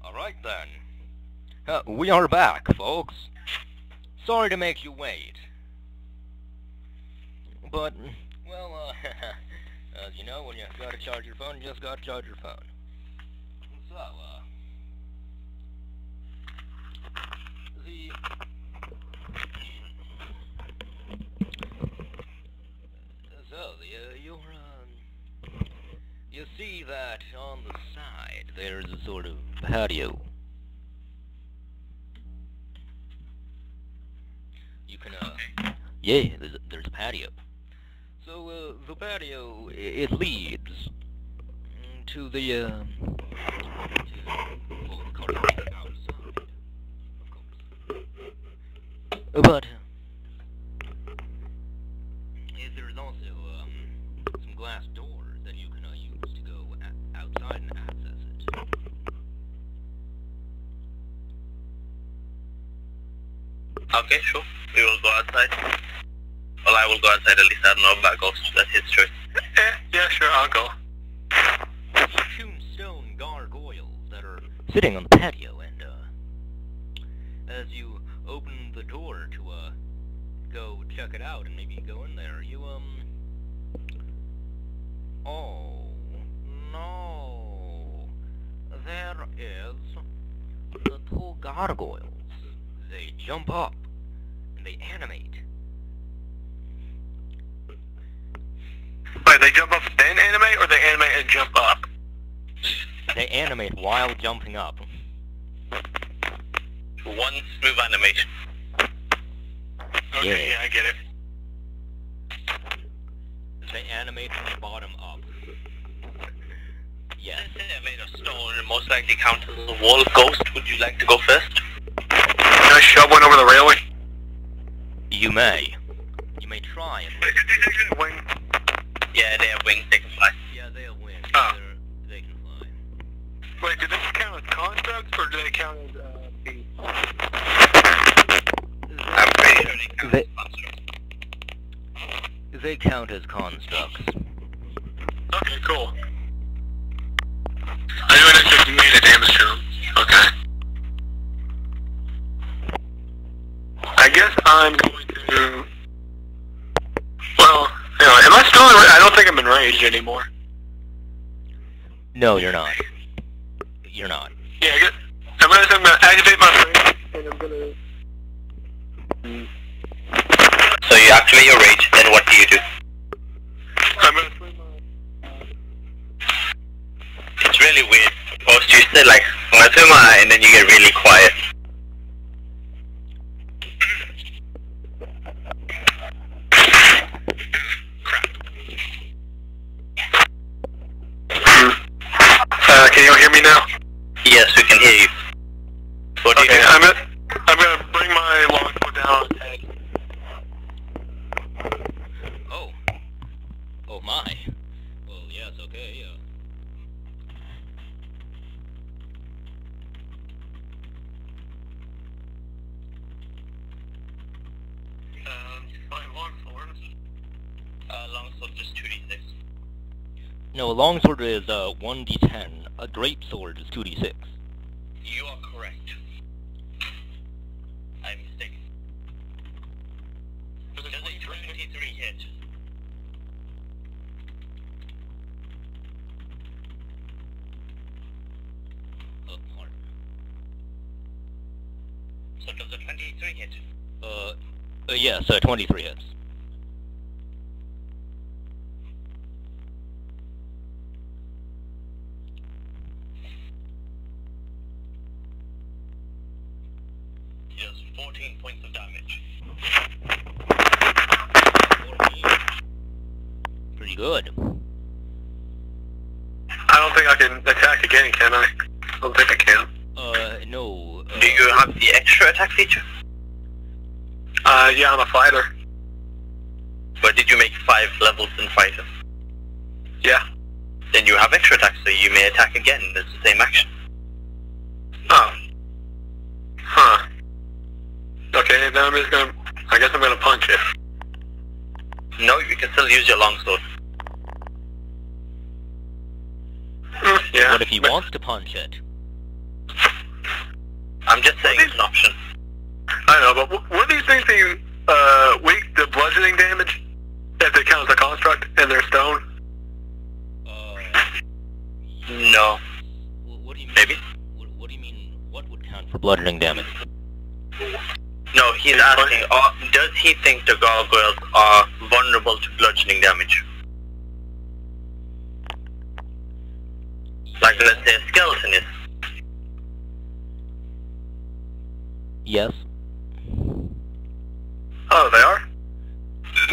Alright then. We are back, folks. Sorry to make you wait. But, well, as you know, when you gotta charge your phone, you just gotta charge your phone. You see that on the side, there's a sort of patio. You can, yeah, there's a patio. So, the patio, it leads to the, outside, of course. But, there's also, some glass doors that you can, use to go outside and access it. Okay, sure. We will go outside. Well, I will go outside, at least I don't know about ghosts. That's his choice. Yeah, sure, I'll go. Tombstone gargoyles that are sitting on the patio, and, as you open the door to, go check it out and maybe go in there, you, oh, no. There is the two gargoyles. They jump up, and they animate. Wait, they jump up then animate, or they animate and jump up? They animate while jumping up. One smooth animation. Okay, yeah, I get it. They animate from the bottom up. Yes. Since they're made of stone, it most likely counts as a wall ghost. Would you like to go first? Can I shove one over the railing? You may. You may try it. Wait, did they get wing? Yeah, they have wings, they can fly. Yeah, they have wings. Oh. They can fly. Wait, do they count as constructs, or do they count as, beasts? I'm pretty sure they count as constructs. They count as constructs. Okay, cool. I do an extra D8 of damage to them. Okay. I guess I'm going to... Well, anyway, am I still in I don't think I'm enraged anymore. No, you're not. You're not. Yeah, I guess I'm gonna activate my rage, and I'm gonna... So you activate your rage, then what do you do? I'm gonna swing my... It's really weird. Most you say like, I'm gonna swim my eye, and then you get really quiet. Can you hear me now? Yes, we can hear you. What do you do? I'm gonna bring my longbow down on his head. Oh. Oh my. Well, yes, okay, yeah. Longsword just 2d6. No, a longsword is 1d10. A great sword is 2d6. You are correct. I'm mistaken. Does a 23 hit? Pardon. So does a 23 hit? Yes, 23 hits. He does 14 points of damage. 14. Pretty good. I don't think I can attack again, can I? I don't think I can. No. Do you have the extra attack feature? Yeah, I'm a fighter. But did you make 5 levels in fighter? Yeah. Then you have extra attack, so you may attack again. It's the same action. Oh. Huh. Okay, then I'm just gonna... I guess I'm gonna punch it. No, you can still use your longsword. Yeah. What if he wants to punch it? I'm just saying it's an option. I know, but were these things being weak to bludgeoning damage? If they count as a construct and they're stone? No. What do you mean? Maybe. What do you mean? What would count for bludgeoning damage? No, he's asking, does he think the gargoyles are vulnerable to bludgeoning damage? Like, let's say a skeleton is. Yes. Oh, they are?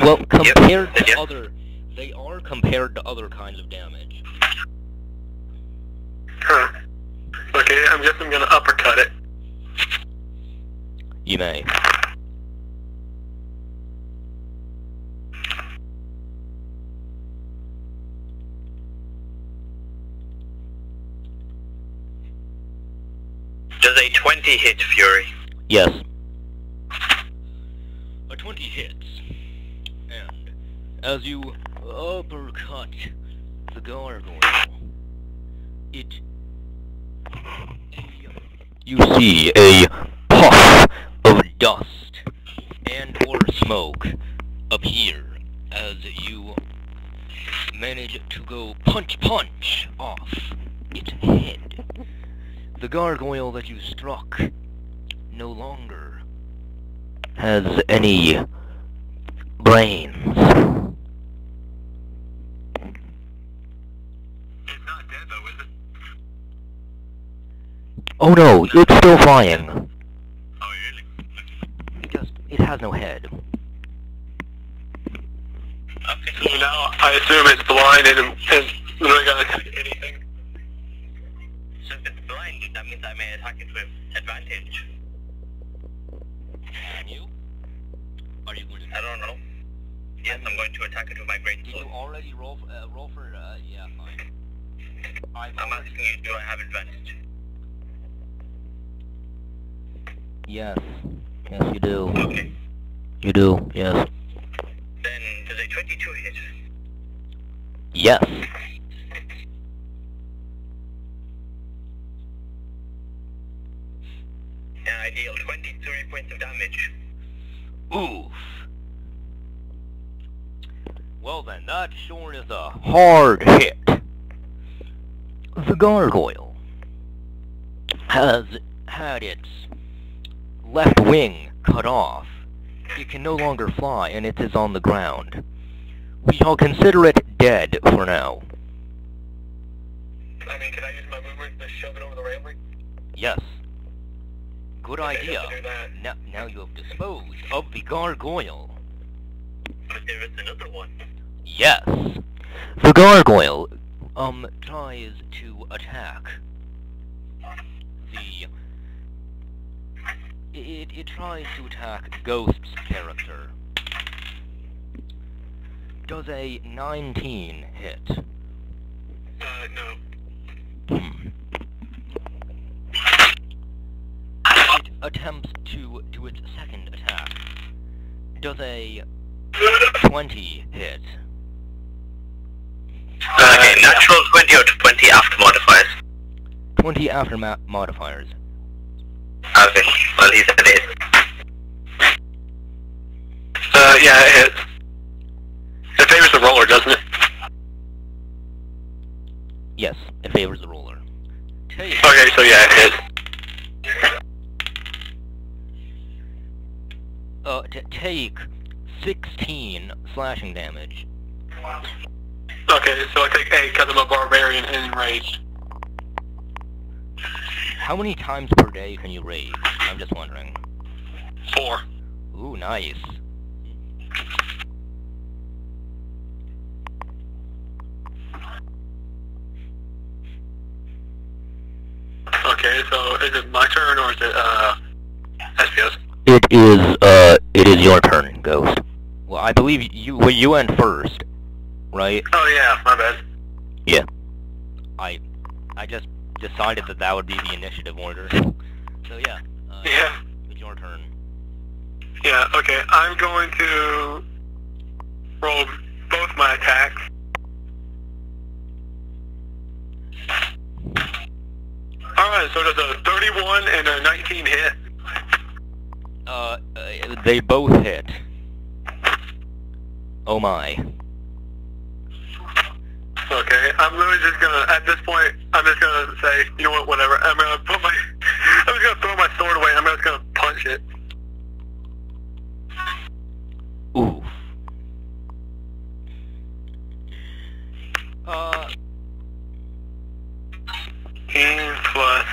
Well, compared to Yep. other, they are compared to other kinds of damage. Huh. Okay, I guess I'm gonna uppercut it. You may. Does a 20 hit Fury? Yes. A 20 hits. And as you uppercut the gargoyle, you see a puff of dust and or smoke appear as you manage to go punch off its head. The gargoyle that you struck no longer has any brains. It's not dead though, is it? Oh no, it's still flying. Oh, really? It has no head. Okay. So now I assume it's blinded and literally gonna attack anything. So if it's blinded, that means I may attack it with advantage. Can you? Are you going to? I don't know. Yes, I'm going to attack it with my great Did sword. you already roll for, yeah, fine. I'm asking you, do I have advantage? Yes. Yes, you do. Okay. You do, yes. Then, does a 22 hit? Yes. And I deal 23 points of damage. Oof. Well then, that sure is a hard hit. The gargoyle has had its left wing cut off. It can no longer fly, and it is on the ground. We shall consider it dead for now. I mean, can I use my movement to shove it over the railing? Yes. Good Okay, idea. let's do that. Now you have disposed of the gargoyle. But there is another one. Yes. The gargoyle, tries to attack the... It tries to attack Ghost's character. Does a 19 hit? No. It attempts to do its second attack. Does a 20 hit? Okay, natural 20 or 20 after modifiers? 20 after modifiers. Okay, well he said it. Yeah, it hits. It favors the roller, doesn't it? Yes, it favors the roller. Take, Okay, so yeah, it hits. take 16 slashing damage. Okay, so I take 8 because I'm a barbarian and enraged. How many times per day can you rage? I'm just wondering. 4. Ooh, nice. Okay, so is it my turn or is it, SPO's? It is your turn, Ghost. Well, I believe you went first, right? Oh yeah, my bad. Yeah. I just decided that would be the initiative order. So yeah. Yeah. It's your turn. Yeah, okay, I'm going to roll both my attacks. Alright, so there's a 31 and a 19 hit. They both hit. Oh my. Okay, I'm literally just gonna, at this point, I'm just gonna say, you know what, whatever. I'm just gonna throw my sword away, I'm just gonna punch it. Ooh. 18 plus...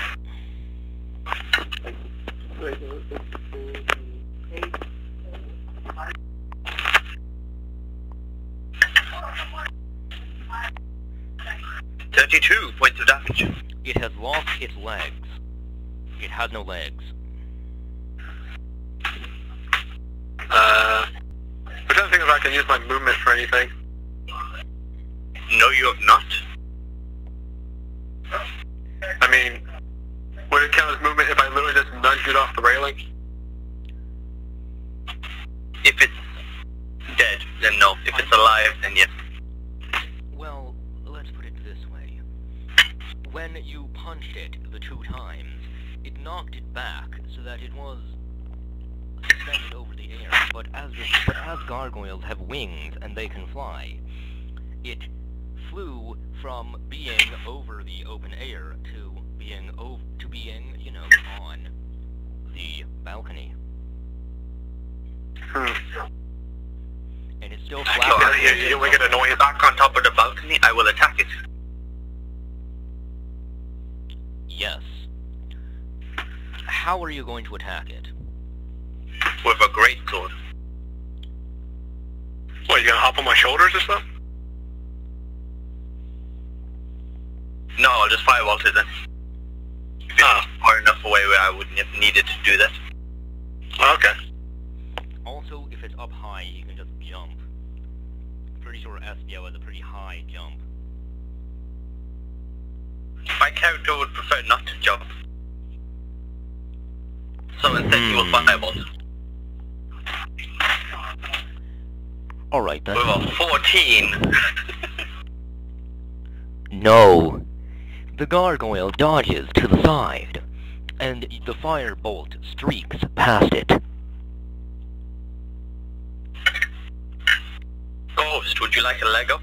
32 points of damage. It has lost its legs. It has no legs. I'm trying to think if I can use my movement for anything. No, you have not. I mean, would it count as movement if I literally just nudged it off the railing? If it's dead, then no. If it's alive, then yes. Well, let's put it this way. When you punched it the 2 times, it knocked it back so that it was suspended over the air, but as gargoyles have wings and they can fly, it flew from being over the open air to being, you know, on the balcony. And it's still flapping. You will get annoyed. Back on top of the balcony, I will attack it. Yes. How are you going to attack it? With a great sword. What, you gonna hop on my shoulders or something? No, I'll just firebolt it then. If it's far enough away where I wouldn't have needed to do that. Okay. Also, if it's up high, you can just jump. Pretty sure SBO has a pretty high jump. My character would prefer not to jump. So instead he will firebolt. Alright then. With a 14. No. The gargoyle dodges to the side, and the firebolt streaks past it. Ghost, would you like a leg up?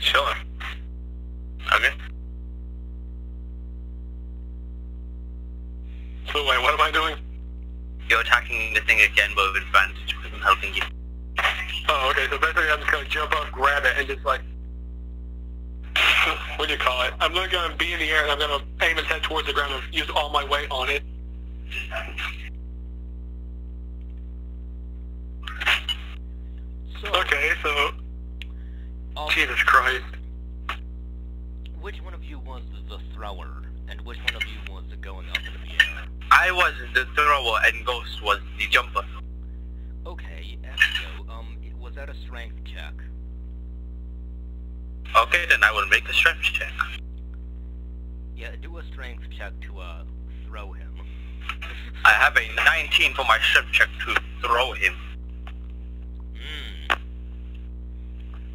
Sure. Okay. So wait, what am I doing? You're attacking the thing again, but with advantage because I'm helping you. Oh, okay, so basically I'm just gonna jump up, grab it, and just like... what do you call it? I'm literally gonna be in the air and I'm gonna aim its head towards the ground and use all my weight on it. So, Okay, so... Jesus Christ. Which one of you was the thrower, and which one of you was the going up into the air? I was the thrower and Ghost was the jumper. Okay, Ezio, was that a strength check? Okay, then I will make a strength check. Yeah, do a strength check to, throw him. I have a 19 for my strength check to throw him.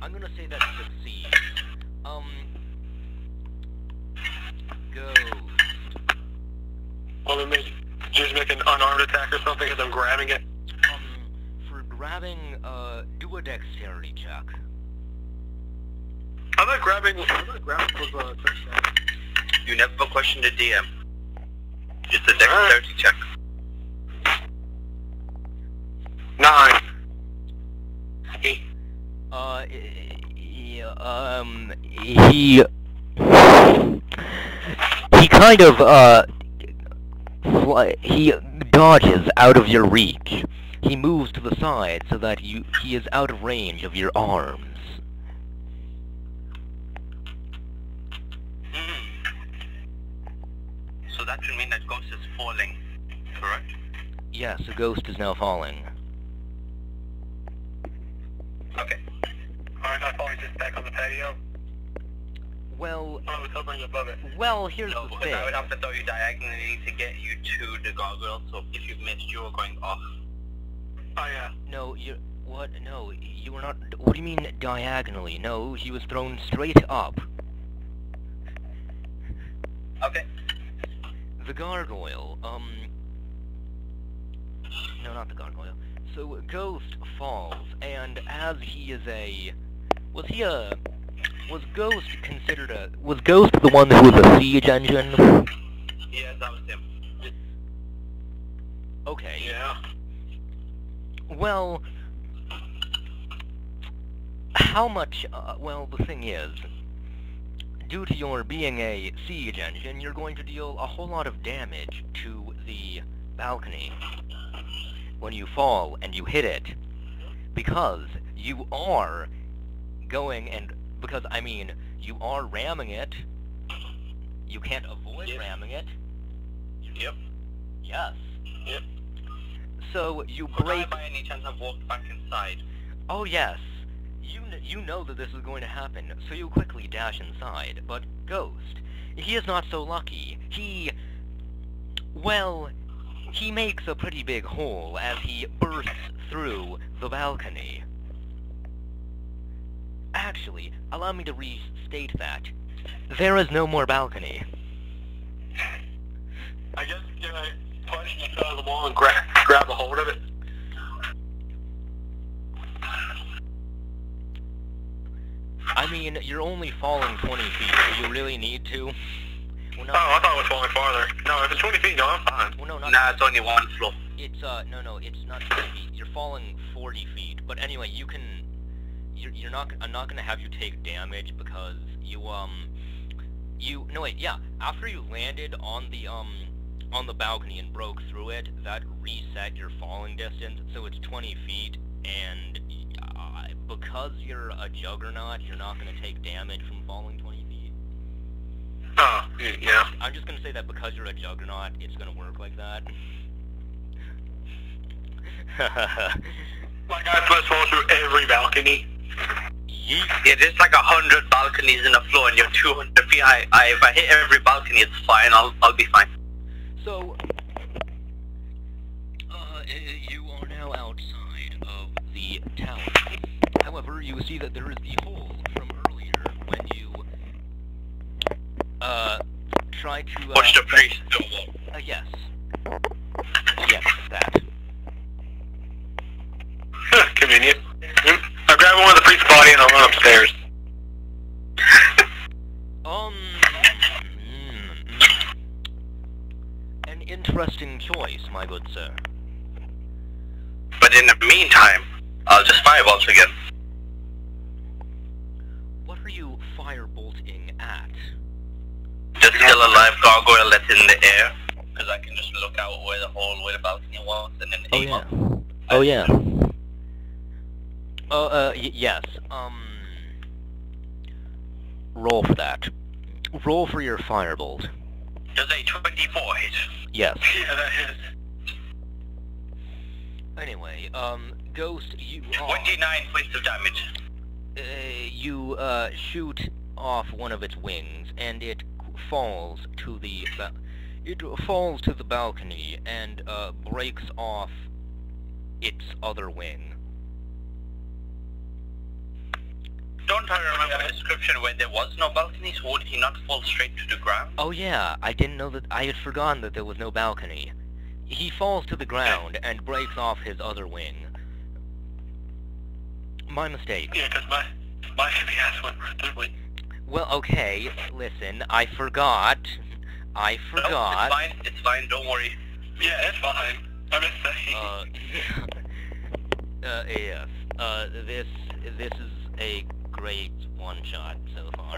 I'm gonna say that succeeds. Ghost. Well, then maybe just make an unarmed attack or something because I'm grabbing it. For grabbing, do a dexterity check. I'm not grabbing with touchdown. You never question the DM. It's a dexterity check. 9. He kind of, he dodges out of your reach. He moves to the side so that he is out of range of your arms. So that should mean that Ghost is falling, correct? Yes, the ghost is now falling. Okay. Alright, I probably just back on the patio. Well, I was hovering above it. well, here's No, the because thing. I would have to throw you diagonally to get you to the gargoyle, so if you missed, you were going off. Oh yeah. No, what? No, you were not. What do you mean diagonally? No, he was thrown straight up. Okay. The gargoyle, no, not the gargoyle. So, Ghost falls, and as he is was Ghost considered was Ghost the one who was a siege engine? Yes, that was him. Okay. Yeah. Well, how much, well, the thing is, due to your being a siege engine, you're going to deal a whole lot of damage to the balcony when you fall and you hit it, because you are I mean, you are ramming it. You can't avoid ramming it. Yep. Yes. Yep. So you Could break... I by any chance have walked back inside? Oh yes. You know that this is going to happen, so you quickly dash inside. But Ghost, he is not so lucky. He makes a pretty big hole as he bursts through the balcony. Actually, allow me to restate that. There is no more balcony. I guess, can I punch you out of the wall and grab a hold of it? I mean, you're only falling 20 feet. Do you really need to? Well, no. Oh, I thought it was falling farther. No, if it's 20 feet, no, I'm fine. Well, no, not Nah, it's only one floor. It's, no, it's not 20 feet. You're falling 40 feet. But anyway, you can... I'm not gonna have you take damage because no wait, yeah. After you landed on the balcony and broke through it, that reset your falling distance, so it's 20 feet, and because you're a juggernaut, you're not gonna take damage from falling 20 feet. Oh, yeah. I'm just gonna say that because you're a juggernaut, it's gonna work like that. Like I'm supposed to fall through every balcony? Yeet. Yeah, there's like 100 balconies in the floor and you're 200 feet high. If I hit every balcony, it's fine. I'll be fine. So, you are now outside of the tower. However, you see that there is the hole from earlier when you, tried to, Watch the priest. yes. Yes, that. Convenient. I'll grab one of the priest's body and I'll run upstairs. An interesting choice, my good sir. But in the meantime, I'll just firebolt again. What are you firebolting at? Just still a live gargoyle that's in the air. Because I can just look out where the hole, where the balcony was, and then aim up. Oh yeah. Yes, roll for that. Roll for your firebolt. Does a 24 hit? Yes. Yeah, that is. Anyway, Ghost, you... 29 points of damage. You, shoot off one of its wings, and it falls to the... It falls to the balcony, and, breaks off its other wing. Don't I remember the description where there was no balconies? Would he not fall straight to the ground? Oh yeah, I didn't know that. I had forgotten that there was no balcony. He falls to the ground and breaks off his other wing. My mistake. Yeah, because my heavy ass went right through it. Well, okay, listen, I forgot. No, it's fine, don't worry. Yeah, it's fine. I'm just saying. Yes. This is a great one-shot so far.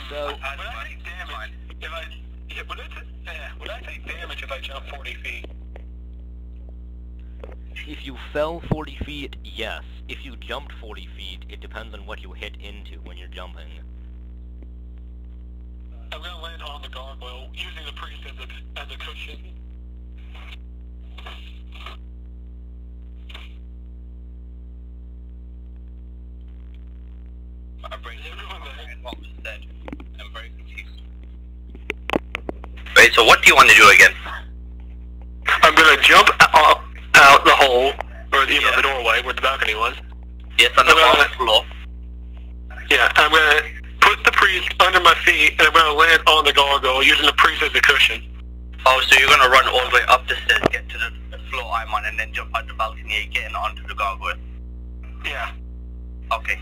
So... Would I take damage if would I take damage if I jump 40 feet? If you fell 40 feet, yes. If you jumped 40 feet, it depends on what you hit into when you're jumping. I'm gonna land on the gargoyle, using the priest as a cushion. My brain is what was said. I'm very confused. Wait, so what do you want to do again? I'm gonna jump out the hole, or the doorway where the balcony was. Yes, on the bottom floor. Yeah, I'm gonna put the priest under my feet, and I'm going to land on the gargoyle using the priest as a cushion. Oh, so you're gonna run all the way up the stairs, get to the floor I'm on, and then jump out the balcony again onto the gargoyle? Yeah. Okay.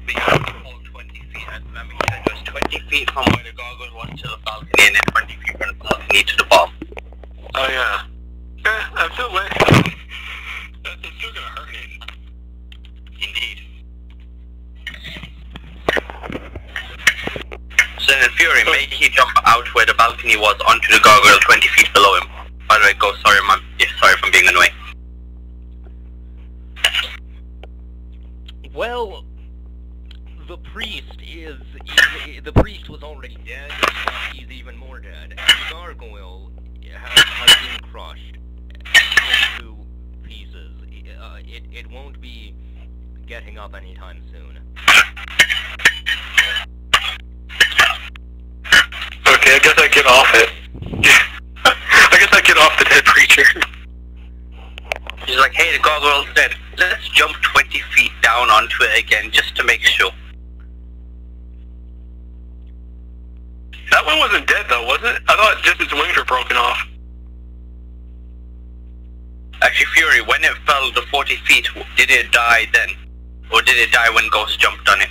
But you have to hold 20 feet. Let me check. It was 20 feet from where the gargoyle was to the balcony, and then 20 feet from the balcony to the bomb. Oh, yeah. Yeah, I'm still waiting. It's still going to hurt me. Indeed. So in Fury, make he jump out where the balcony was onto the gargoyle 20 feet below him. By the way, go, sorry, man. Yeah, sorry for being annoying. Well, the priest was already dead, but he's even more dead. And the gargoyle has been crushed into pieces. It won't be getting up anytime soon. Okay, I guess I get off it. I guess I get off the dead preacher. He's like, hey, the gargoyle's dead. Let's jump 20 feet down onto it again, just to make sure. That one wasn't dead though, was it? I thought just its wings were broken off. Actually, Fury, when it fell the 40 feet, did it die then? Or did it die when Ghost jumped on it?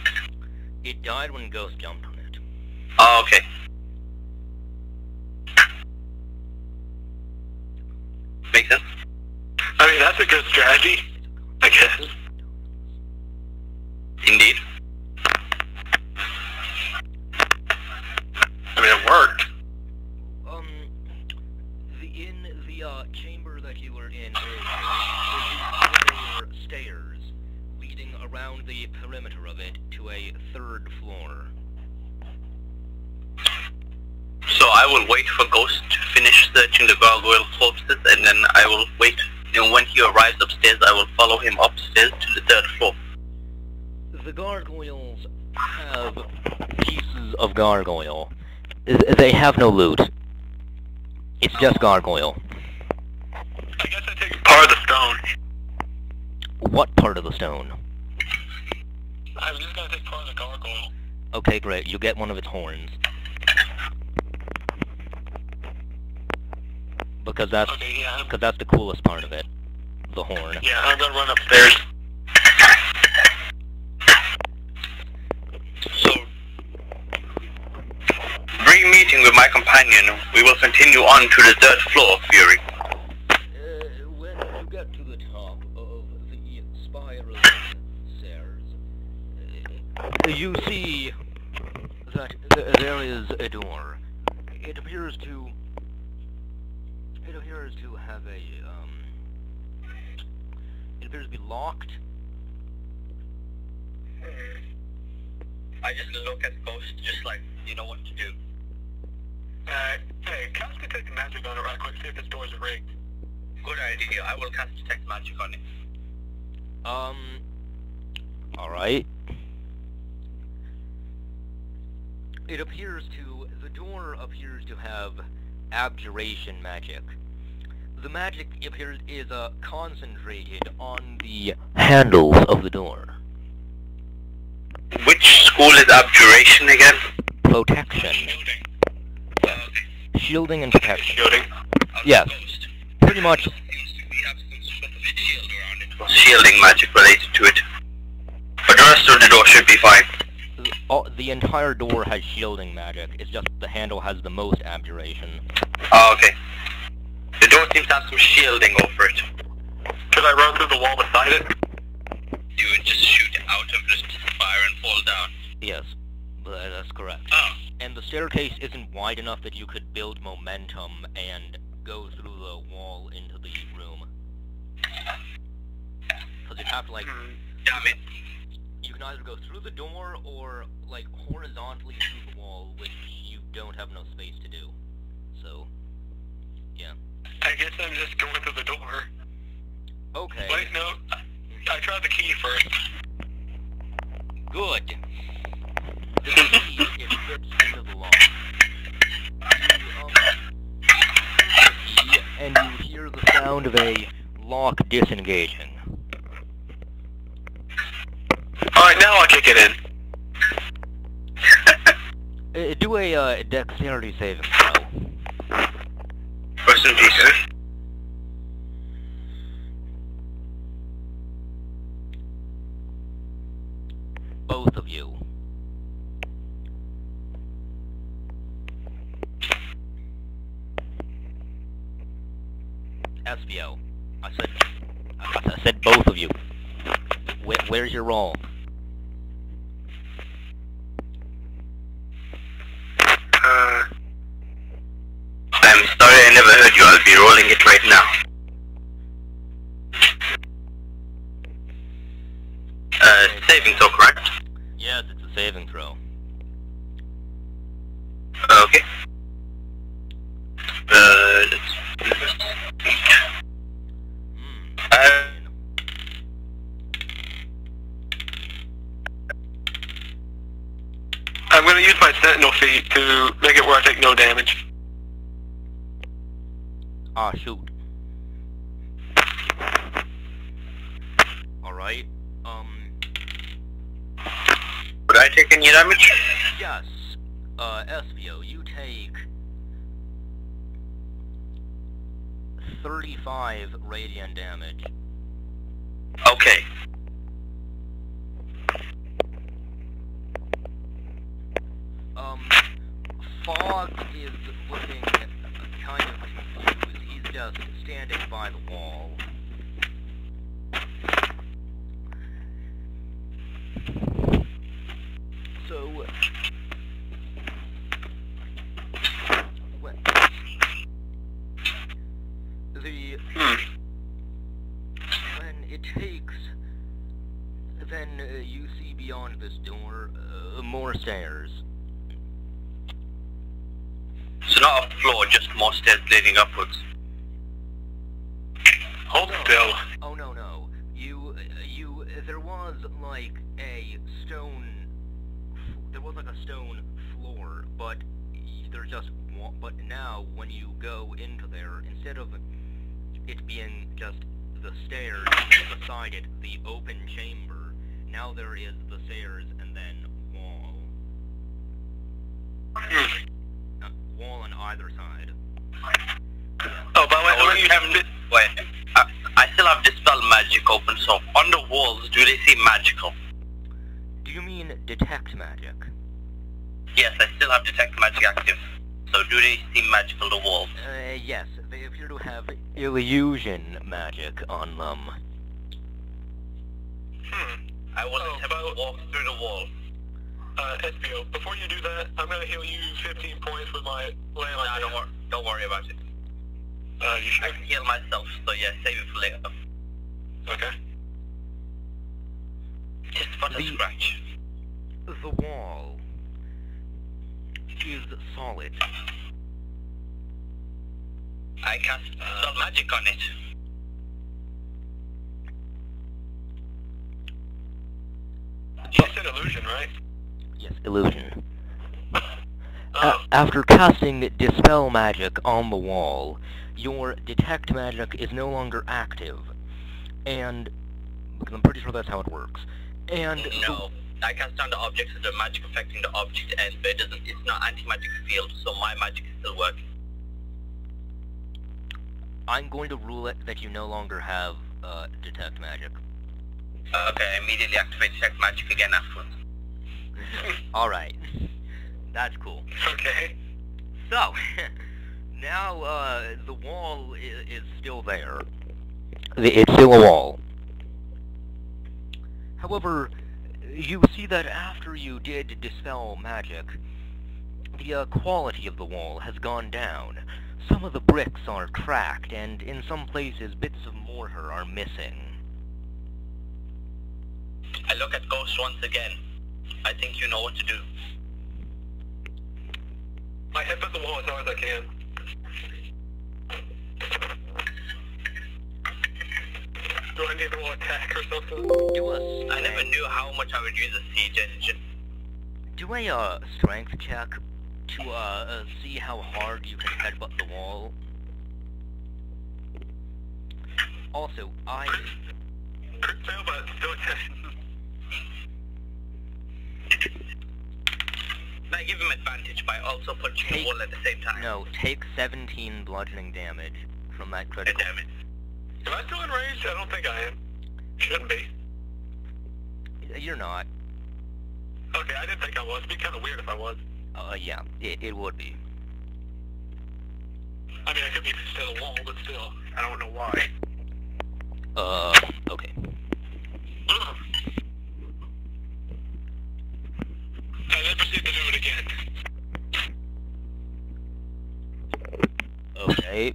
It died when Ghost jumped on it. Oh, okay. Makes sense. I mean, that's a good strategy, I guess. Indeed. I mean, it worked. In the chamber that you were in, there were stairs leading around the perimeter of it to a third floor. So I will wait for Ghost to finish searching the gargoyle corpses, and then I will wait. And when he arrives upstairs, I will follow him upstairs to the third floor. The gargoyles have pieces of gargoyle. They have no loot. It's just gargoyle. I guess I take part of the stone. What part of the stone? I'm just gonna take part of the gargoyle. Okay, great. You get one of its horns. Because that's Okay, yeah. because that's the coolest part of it. The horn. Yeah, I'm gonna run upstairs. So, re-meeting with my companion, we will continue on to the third floor, Fury. When you get to the top of the spiral stairs, you see that there is a door. It appears to have a it appears to be locked. I just look at Ghost, just like, you know what to do. Hey, cast detect magic on it right quick, see if this door's rigged. Good idea. I will cast detect magic on it. Alright. The door appears to have abjuration magic. The magic is concentrated on the handles of the door. Which school is abjuration again? Protection. Shielding. Yeah. Shielding and protection. Shielding. Yes. Ghost. Pretty much. We have some sort of a shield around it. Shielding magic related to it. But the rest of the door should be fine. The entire door has shielding magic. It's just the handle has the most abjuration. Oh, okay. The door seems to have some shielding over it. Could I run through the wall beside it? You would just shoot it out of the fire and fall down. Yes, that's correct. Oh. And the staircase isn't wide enough that you could build momentum and go through the wall into the room. Because you'd have to, like... Damn it. You can either go through the door or, like, horizontally through the wall, which you don't have enough space to do. So, yeah. I guess I'm just going through the door. Okay. Wait, no. I tried the key first. Good. The key, it fits into the lock. And you hear the sound of a lock disengaging. kick it in. Do a dexterity saving throw. Rest in peace. Both of you. SBO. I said both of you. Where's your roll? I'm sorry I never heard you. I'll be rolling it right now. Saving throw, correct? Yes, it's a saving throw. Okay. I'm going to use my sentinel feat to make it where I take no damage. Ah, shoot. Alright, Would I take any damage? yes, SVO, you take 35 radiant damage. Okay. Fog is looking kind of confused. He's just standing by the wall. So, when it takes, then you see beyond this door more stairs. So not a floor, just more stairs leading upwards. Hold still. Oh no. There was like a stone. There was like a stone floor, but there's just one. But now, when you go into there, instead of it being just the stairs beside it, the open chamber, now there is the stairs and then wall. Wall on either side. Oh, by the way, when you Wait, I still have Dispel Magic open, so on the walls, do they seem magical? Do you mean detect magic? Yes, I still have Detect Magic active. So do they seem magical, the walls? Yes, they appear to have illusion magic on them. I will attempt to walk through the wall. SBO, before you do that, I'm going to heal you 15 points with my lay on Nah, don't worry about it. You sure? I can heal myself, so yeah, save it for later. Okay. Just for the scratch. The wall is solid. I cast Dispel Magic on it. You said illusion, right? Yes, illusion. After casting Dispel Magic on the wall, your Detect Magic is no longer active, and because I'm pretty sure that's how it works. And no, I cast on the object, so the magic affecting the object ends, but it's not anti-magic field, so my magic is still working. I'm going to rule it that you no longer have Detect Magic. Okay, I immediately activate Detect Magic again afterwards. Alright. That's cool. Okay. So, now, the wall is still there. It's still a wall. However, you see that after you did Dispel Magic, the quality of the wall has gone down. Some of the bricks are cracked, and in some places bits of mortar are missing. I look at Ghost once again. I think you know what to do. I headbutt the wall as hard as I can. Do I need a little attack or something? I never knew how much I would use a siege engine. Do a strength check to see how hard you can headbutt the wall. Also, Crit fail, but still attention. I give him advantage by also punching the wall at the same time. No, take 17 bludgeoning damage from that critical. Damn it. Am I still enraged? I don't think I am. Shouldn't be. You're not. Okay, I didn't think I was. It'd be kind of weird if I was. Yeah, it would be. I mean, I could be pissed at a wall, but still, I don't know why. Okay. I then proceed to do it again. Okay. Hey.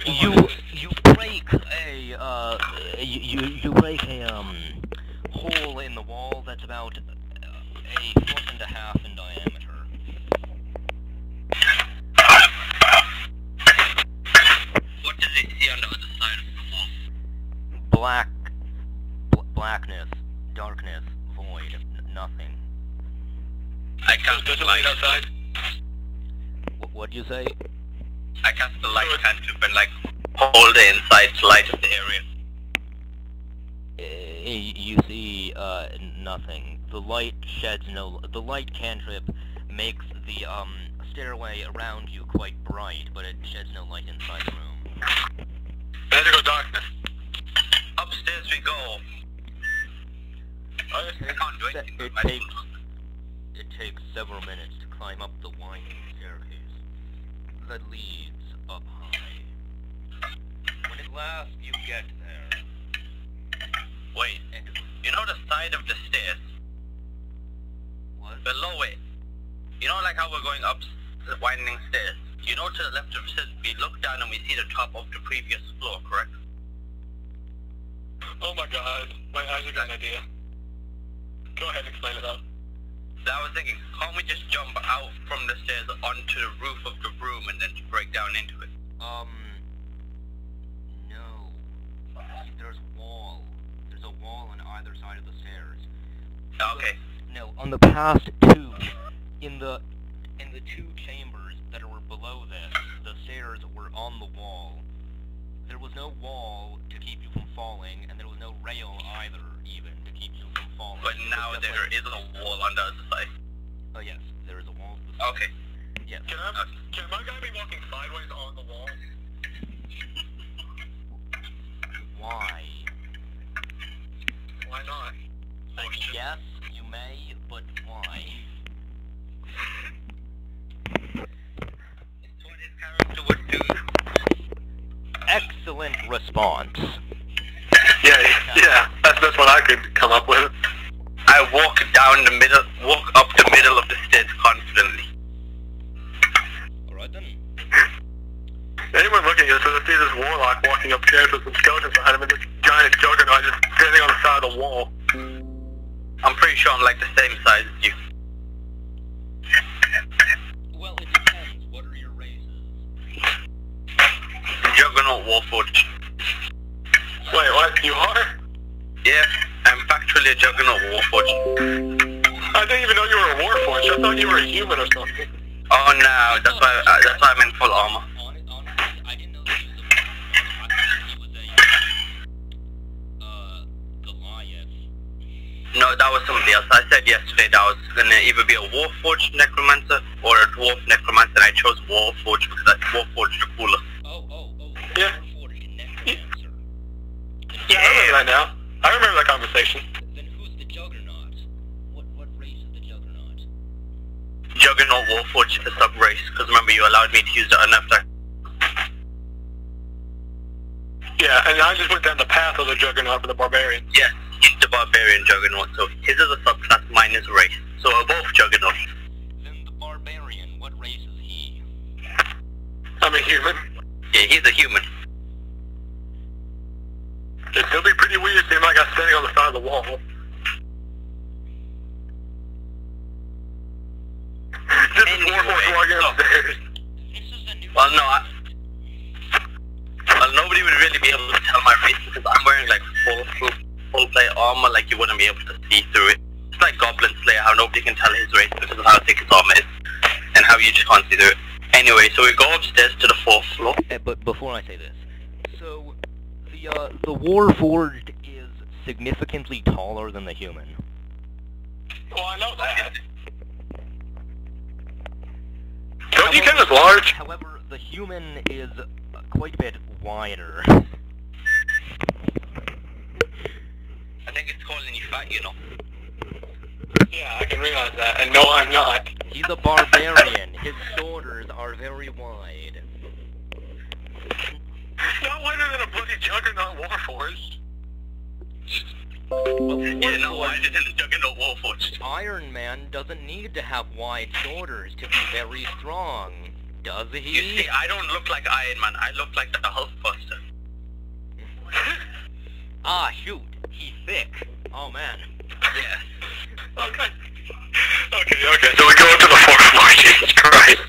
You break you break a hole in the wall that's about a foot and a half in diameter. What does it see on the other side of the wall? Blackness, darkness, void, nothing. I cast the light outside. What'd you say? I cast the light cantrip and like hold the inside to light up the area. You see nothing. The light sheds no. The light cantrip makes the stairway around you quite bright, but it sheds no light inside the room. Magical darkness. Upstairs we go. I can't do anything with magical darkness. It takes several minutes to climb up the winding staircase that leads up high. When at last you get there... Wait, you know the side of the stairs? What? Below it. You know like how we're going up the winding stairs? You know to the left of the stairs, we look down and we see the top of the previous floor, correct? Oh my god, my eyes are got an idea. Go ahead and explain it up. I was thinking, can't we just jump out from the stairs onto the roof of the room and then break down into it? No. There's a wall. There's a wall on either side of the stairs. Okay. No, on the past two, in the two chambers that were below this, the stairs were on the wall. There was no wall to keep you from falling, and there was no rail either, even, to keep you from falling. But now there is a wall on the other side. Oh yes, there is a wall to the side. Okay. Yes. Can my guy be walking sideways on the wall? Why? Why not? Yes, you may, but why? It's what his character would do. Excellent response. Yeah, that's what I could come up with. I walk up the middle of the stairs confidently. Alright then. Anyone looking at us will see this warlock walking upstairs with some skeletons behind him and this giant juggernaut just standing on the side of the wall. I'm pretty sure I'm like the same size as you. Well, it depends. What are your races? Juggernaut Warforged. Wait, what? You are? Yeah, I'm factually a Juggernaut Warforged. I didn't even know you were a warforged. I thought you were a human or something. Oh no, that's why I'm in full armor. Honestly, I didn't know that he was a I thought he was a Goliath. No, that was somebody else. I said yesterday that I was gonna either be a Warforged Necromancer or a Dwarf Necromancer, and I chose Warforged because that's Warforged the coolest. Oh. Yeah. Warforged Necromancer. Yeah, I remember that now. I remember that conversation. Then who's the Juggernaut? What race is the Juggernaut? Juggernaut Warforged is the sub-race, because remember you allowed me to use the unattack. Yeah, and I just went down the path of the Juggernaut for the Barbarian. Yes, he's the Barbarian Juggernaut, so his is a subclass, mine is race. So we're both Juggernauts. Then the Barbarian, what race is he? I'm a human. Yeah, he's a human. It'd still be pretty weird seeing like I'm standing on the side of the wall. Just as warforged walking upstairs. This is the new... Well, no, nobody would really be able to tell my race because I'm wearing like full plate armor, like you wouldn't be able to see through it. It's like Goblin Slayer, how nobody can tell his race because of how thick his armor is, and how you just can't see through it. Anyway, so we go upstairs to the 4th floor. But before I say this, so The Warforged is significantly taller than the human. Well, I know that. Don't you count as large? However, the human is quite a bit wider. I think it's calling you fat, you know. Yeah, I can realize that, and no, I'm not. He's a barbarian. His shoulders are very wide. Not wider than a bloody juggernaut warforged. Well, Yeah, no, why did the Juggernaut Warforged? Iron Man doesn't need to have wide shoulders to be very strong, does he? You see, I don't look like Iron Man, I look like the Hulkbuster. Ah, shoot. He's thick. Oh, man. Yeah. Okay. Okay, so we go into the fourth floor, Jesus Christ.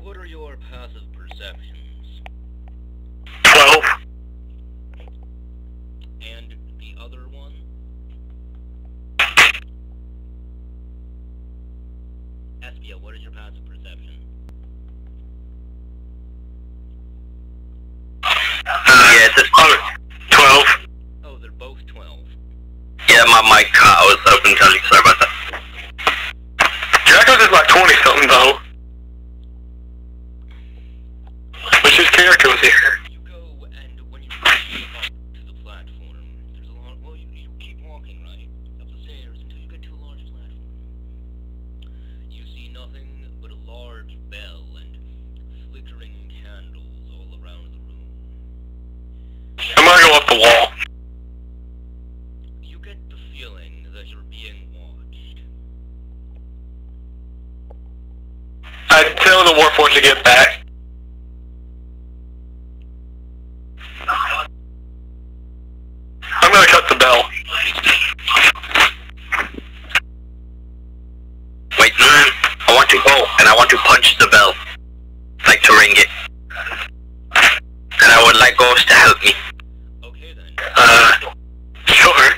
What are your passive perceptions? 12. And the other one? Espia, what is your passive perception? Yes, it's 12. Oh, they're both 12. Yeah, my car was open, Kelly, sorry about that. Jacko's is like 20-something, though. Which his character was here. You go, and when you reach up to the platform, there's a lot... Well, you keep walking, right? Up the stairs until you get to a large platform. You see nothing but a large bell and flickering candles all around the room. I'm gonna go up the wall. You get the feeling that you're being watched. I tell the Warforged to get back. I'm gonna cut the bell. Wait, no, I want to go, and I want to punch the bell. Like to ring it. And I would like Ghost to help me. Okay then. Sure.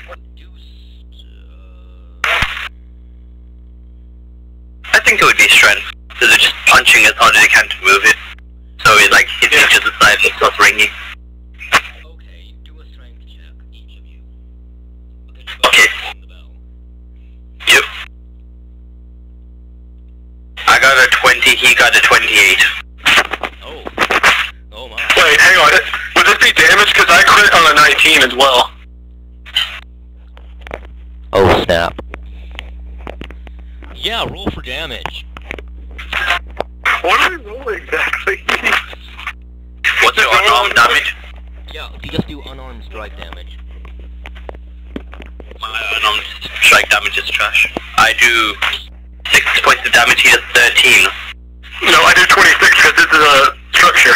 I think it would be strength. Because they're just punching as hard as they can to move it. So it like hits each other's side and starts ringing. Okay, do a strength check, each of you. Okay. The bell. Yep. I got a 20, he got a 28. Oh. Oh my. Wait, hang on. Would this be damage? Because I crit on a 19 as well. Oh snap. Yeah, roll for damage. What are we rolling exactly? What's your unarmed damage? Yeah, you just do unarmed strike damage. My unarmed strike damage is trash. I do 6 points of damage, he does 13. No, I do 26 because this is a structure.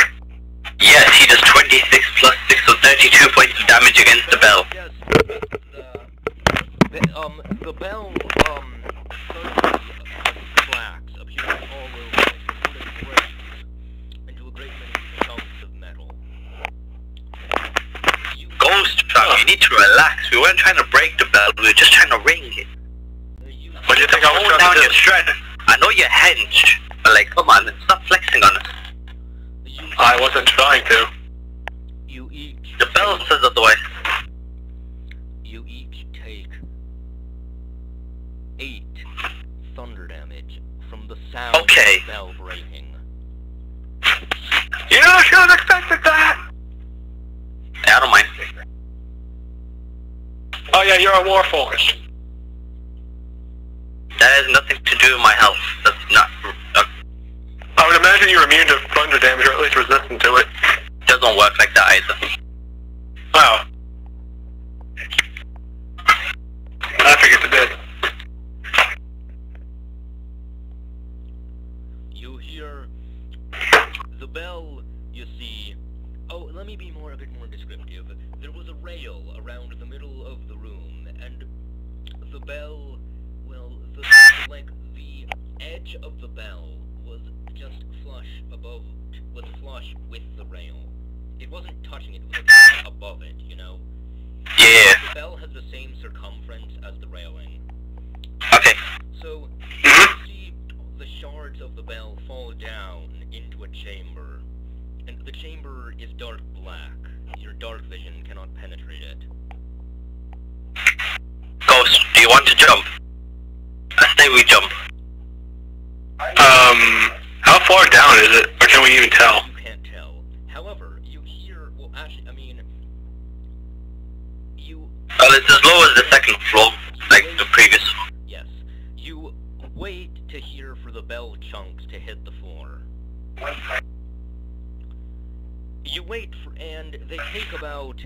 Yes, he does 26 plus 6, so 32 points of damage against the bell. Yes, the bell, suddenly cracks, appearing all over it, sort of breaks into a great many chunks of metal. Ghost, you need to relax. We weren't trying to break the bell, we were just trying to ring it. What do you think I was Hold trying down to your do? strength. I know you're hench, but like, come on, stop flexing on us. I wasn't trying to. You each... The bell says otherwise. You each take 8 thunder damage from the sound of the bell breaking. You know, I should have expected that! Yeah, I don't mind. Oh yeah, you're a Warforged. That has nothing to do with my health. That's not... I would imagine you're immune to thunder damage, or at least resistant to it. doesn't work like that either. Oh. I figured it did. You hear the bell, you see... Oh, let me be a bit more descriptive. There was a rail around the middle of the room, and the bell, well, the edge of the bell was just flush with the rail. It wasn't touching it, it was like above it, you know? Yeah. The bell has the same circumference as the railing. Okay. So, you see the shards of the bell fall down into a chamber, And the chamber is dark black. Your dark vision cannot penetrate it. Ghost, do you want to jump? I say we jump. How far down is it? Or can we even tell? You can't tell. However, you hear... Well, actually, I mean... You... Well, it's as low as the second floor, like the previous. Yes. You wait to hear for the bell chunks to hit the floor. You wait for... and they take about...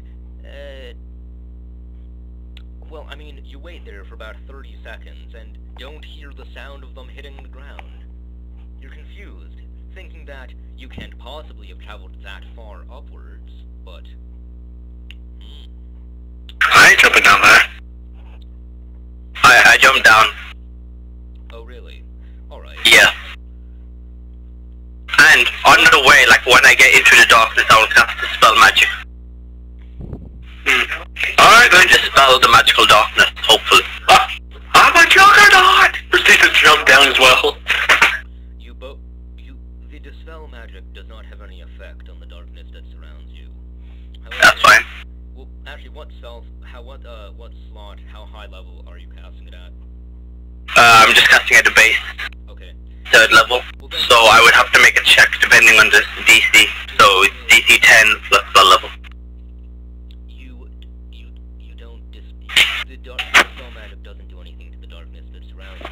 well, I mean, you wait there for about 30 seconds and don't hear the sound of them hitting the ground. You're confused, thinking that you can't possibly have traveled that far upwards, but... I ain't jumping down there. I jumped down. Oh, really? Alright. Yeah. And on the way, like when I get into the darkness, I will cast the spell magic. Alright then. Dispel the magical darkness, hopefully. I'm a juggernaut! Proceed to jump down as well. The dispel magic does not have any effect on the darkness that surrounds you. However, That's fine. Well, actually, what slot, how high level are you casting it at? I'm just casting at the base, Okay. 3rd level. So I would have to make a check depending on the DC. So it's DC 10 plus spell level. You don't the dispel magic doesn't do anything to the darkness that surrounds you.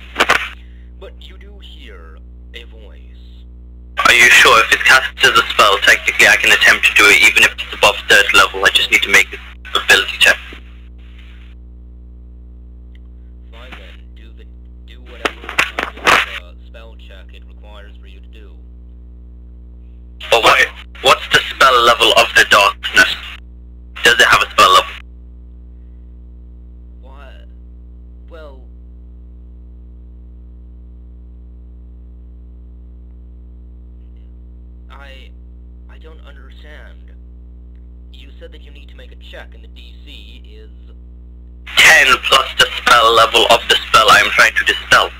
But you do hear a voice. Are you sure if it's cast as a spell, technically I can attempt to do it even if it's above 3rd level, I just need to make an ability check. Fine then, do whatever kind of spell check it requires for you to do. But what's the spell level of the darkness? Does it have a spell level? What? Well... I don't understand. You said that you need to make a check and the DC is... 10 plus the spell level of the spell I am trying to dispel.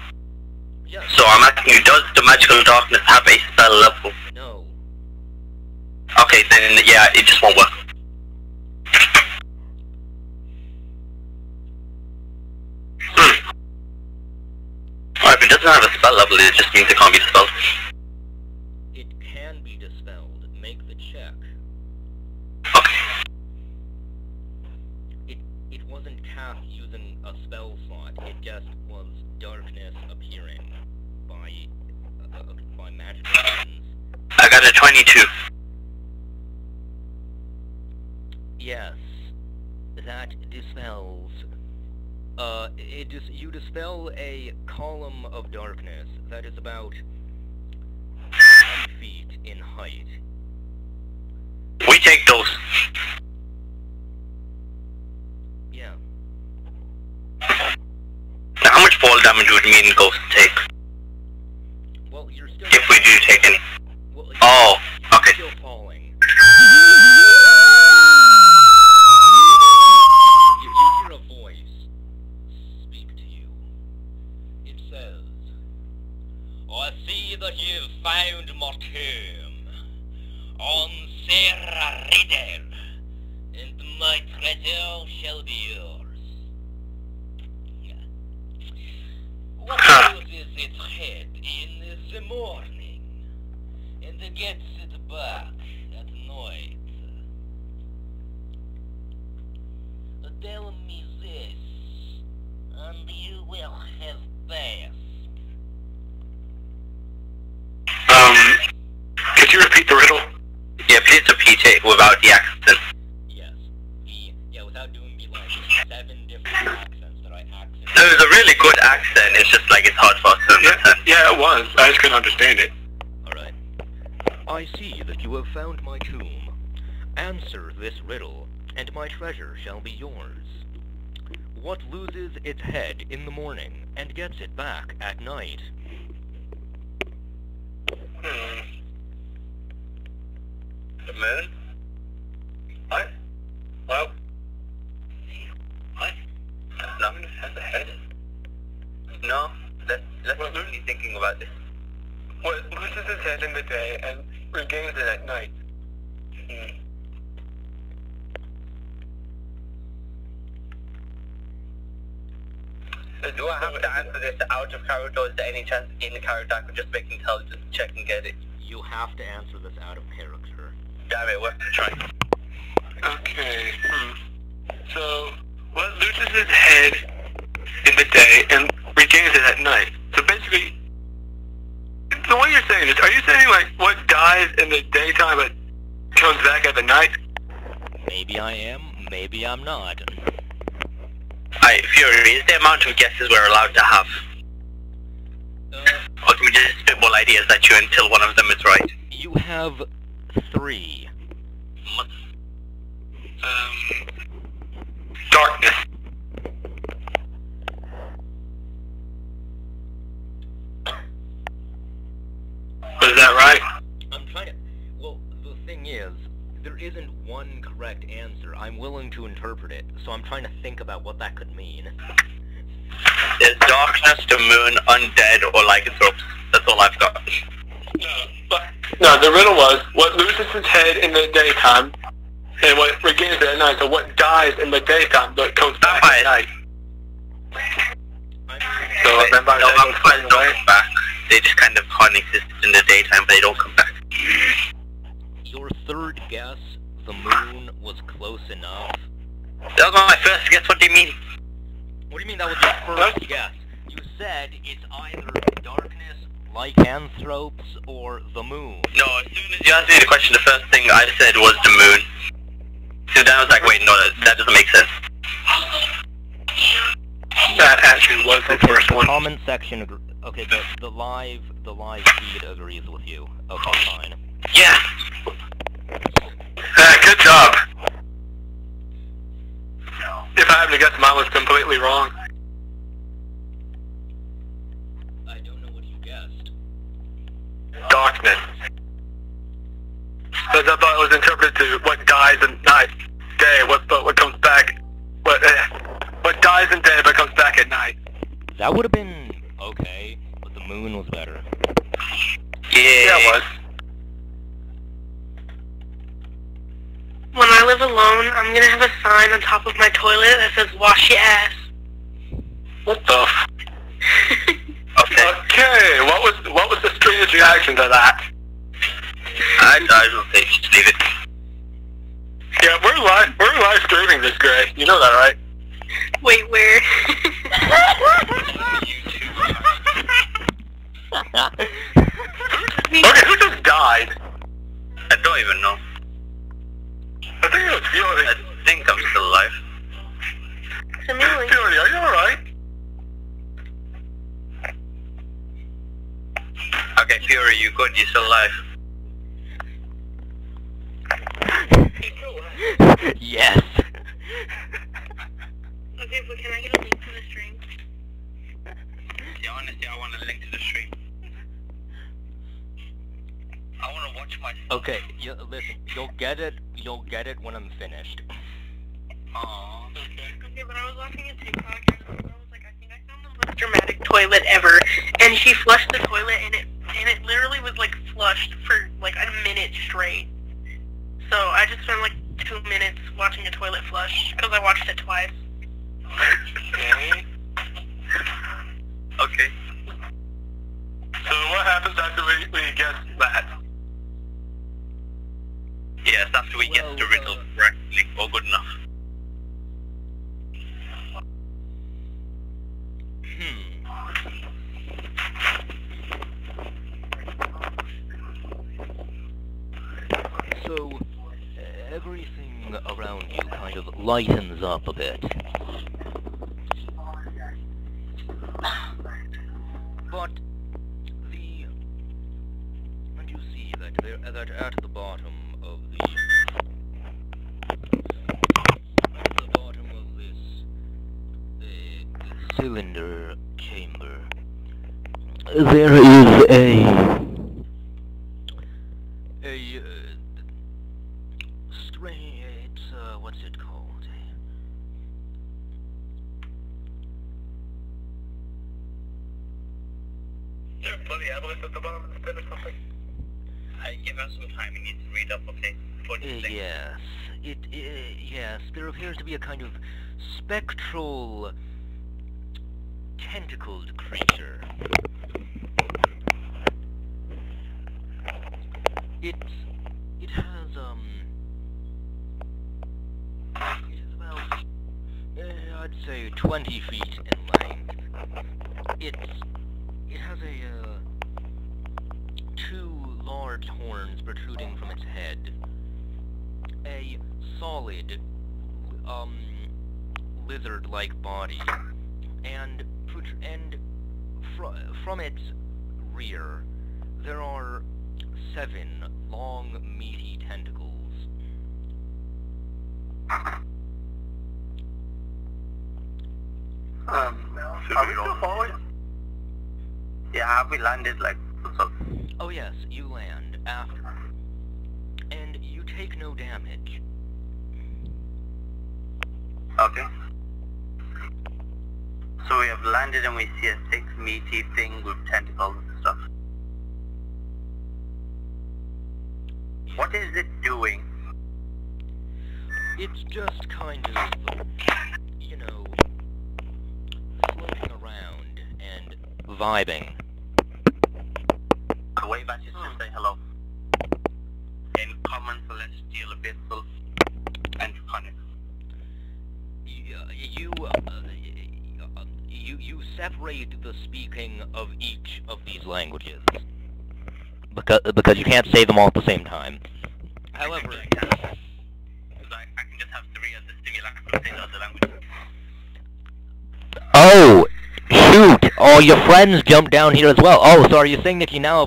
Yes. So I'm asking you, does the magical darkness have a spell level? No. Okay, then yeah, it just won't work. Alright, if it doesn't have a spell level, it just means it can't be dispelled. It can be dispelled. Make the check. Okay. It wasn't cast using a spell slot. It just was darkness appearing by magical means. I got a 22. Yes, that dispels. You dispel a column of darkness that is about 10 feet in height. We take those. Yeah. Now, how much fall damage would me and Ghost take? Well, you're still... If we do take any. Well, Oh, you're okay. still falling. You hear a voice speak to you. It says, I see that you've found my tomb on Sarah Riddle, and my treasure shall be yours. What loses its head in the morning, and gets it back at night? Tell me this, and you will have passed. Could you repeat the riddle? Yeah, please repeat it without the accent. Yes. Without doing the, 7 different accents that I accented. It was a really good accent, it's just like it's hard for us to understand. Yeah, it was. I just couldn't understand it. Alright. I see that you have found my tomb. Answer this riddle, and my treasure shall be yours. What loses its head in the morning, and gets it back at night? The moon? What? Well... What? No, it has a head. No, let's be thinking about this. What loses its head in the day and regains it at night? So do I have to answer this out of character, or is there any chance in the character I could just make intelligence check and get it? You have to answer this out of character. Damn it, worth a try. Okay. So, what loses his head in the day and regains it at night? So basically, so what you're saying is, are you saying like what dies in the daytime but comes back at the night? Maybe I am, maybe I'm not. Alright, Fury, is the amount of guesses we're allowed to have? Or can we just spitball ideas at you until one of them is right? You have 3. Darkness. Was that right? I'm trying to... Well, the thing is, there isn't one correct answer. I'm willing to interpret it, so I'm trying to think about what that could mean. There's darkness, the moon, undead, or lycanthropes. That's all I've got. No, the riddle was, what loses its head in the daytime, and what regains it at night. So what dies in the daytime, but comes back at night. So vampires don't come back. They just kind of can't exist in the daytime, but they don't come back. Your third guess, the moon, was close enough. That was my first guess. What do you mean? What do you mean that was your first guess? You said it's either darkness, lycanthropes, or the moon. No, as soon as you asked me the question, the first thing I said was the moon. So then I was like, wait, no, that doesn't make sense. That actually was the first one. Comment section. Okay, the live feed agrees with you. Okay, fine. Yeah. Good job. If I happen to guess, mine was completely wrong. I don't know what you guessed. Darkness. Because I thought it was interpreted to what dies in night, day. What comes back? What dies in day but comes back at night. That would have been okay, but the moon was better. Yeah, it was. When I live alone, I'm gonna have a sign on top of my toilet that says "Wash your ass." What the? Okay. Okay. What was the strange reaction to that? I don't think just leave it. Yeah, we're live streaming this, Gray. You know that, right? Wait, where? Okay, who just died? I don't even know. I think it was Fury. I think I'm still alive. Simile. Fury, are you alright? Okay, Fury, you good? You still alive? Yes. Okay, but can I get a link to the stream? Yeah, honestly, I want a link to the stream. I want to watch my... Okay, listen, you'll get it when I'm finished. Aww. Okay, but I was watching a TikTok and the girl was like, I think I found the most dramatic toilet ever, and she flushed the toilet and it literally was like flushed for like a minute straight. So I just spent like 2 minutes watching a toilet flush because I watched it twice. Okay. Okay. So what happens after we guess that? Yes, after we get the riddle correctly, or good enough. So, everything around you kind of lightens up a bit. But and you see that at the bottom of this cylinder chamber, there is a strange, what's it called? Is there a bloody aboleth at the bottom of the pit or something? Give us some time, we need to read up, okay? Yes, there appears to be a kind of spectral tentacled creature. It has, it is about, I'd say 20 feet in length. It has two large horns protruding from its head. A solid, lizard-like body, and from its rear, there are 7 long, meaty tentacles. Are we still forward? Yeah, have we landed, like, so? Oh yes, you land after. And you take no damage. Okay. So we have landed and we see a 6 meaty thing with tentacles and stuff. What is it doing? It's just kind of, you know, floating around and vibing. The wave at you to say hello. In common, celestial, abyssal, and draconic. You separate the speaking of each of these languages. Because you can't say them all at the same time. However... I can just have 3 of the similar languages in other languages. Oh! Shoot! Oh, your friends jumped down here as well. Oh, so are you saying that you now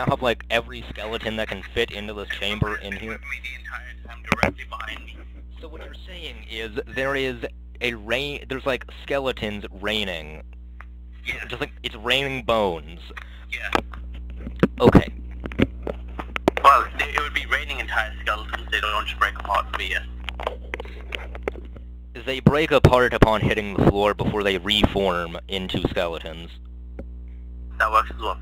have like every skeleton that can fit into this chamber in here? Me the entire time directly behind me. So what you're saying is there's like skeletons raining. Yeah. Just like it's raining bones. Yeah. Okay. Well, it would be raining entire skeletons. They don't just break apart, but yes. They break apart upon hitting the floor before they reform into skeletons. That works as well.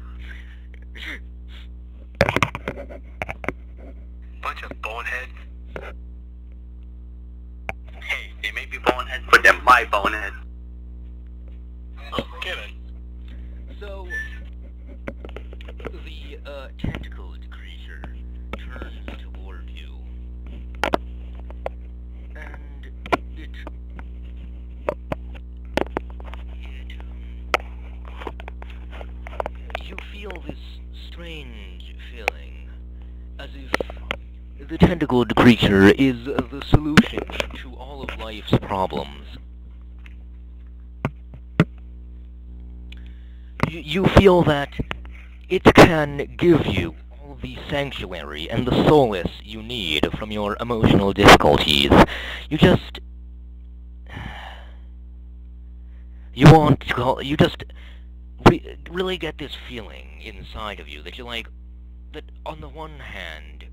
Bunch of boneheads. Hey, they may be boneheads, but they're my boneheads. Get it. So, the tentacled creature turns toward you, and you feel this strange feeling, as if the tentacled creature is the solution to all of life's problems. You feel that it can give you all the sanctuary and the solace you need from your emotional difficulties. You just... really get this feeling inside of you that you're like, that on the one hand,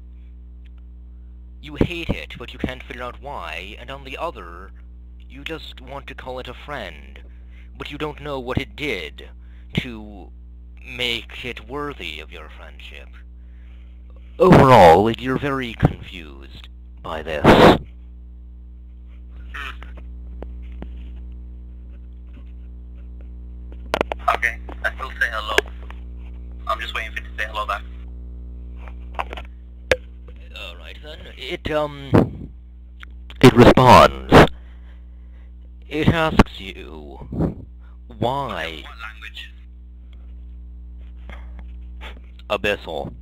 you hate it, but you can't figure out why, and on the other, you just want to call it a friend, but you don't know what it did to make it worthy of your friendship. Overall, you're very confused by this. Okay, I still say hello. I'm just waiting for it to say hello back. Alright then, it responds. It asks you, why? What language? Abyssal,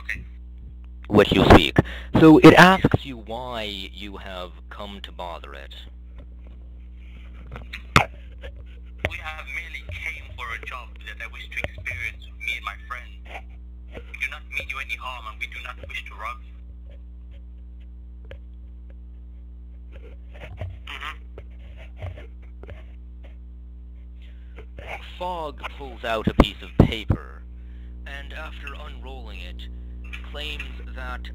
Okay. which you speak. So it asks you why you have come to bother it. We have merely came for a job that I wish to experience with me and my friend. We do not mean you any harm and we do not wish to rob you. Fog pulls out a piece of paper, and after unrolling it, claims that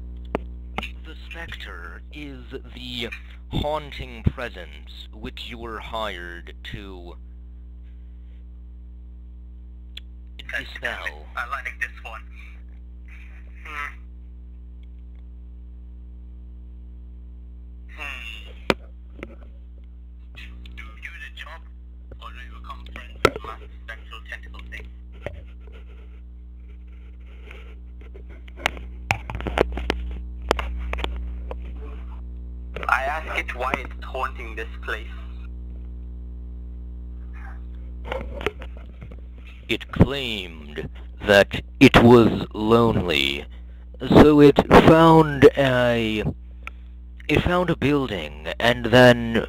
the spectre is the haunting presence which you were hired to dispel. I like this one. Do you the job? ask it why it's haunting this place. It claimed that it was lonely, so it found a building and then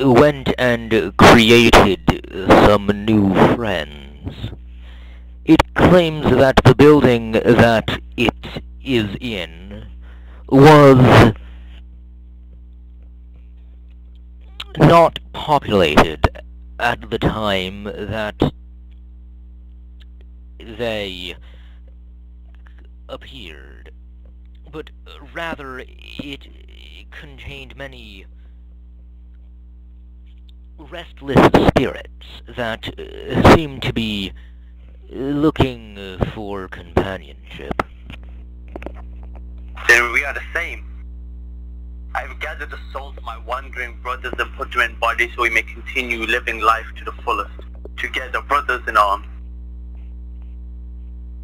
went and created some new friends. It claims that the building that it is in was not populated at the time that they appeared, but rather it contained many restless spirits that seemed to be looking for companionship. Then we are the same. I've gathered the souls of my wandering brothers and put them in bodies so we may continue living life to the fullest. Together, brothers in arms.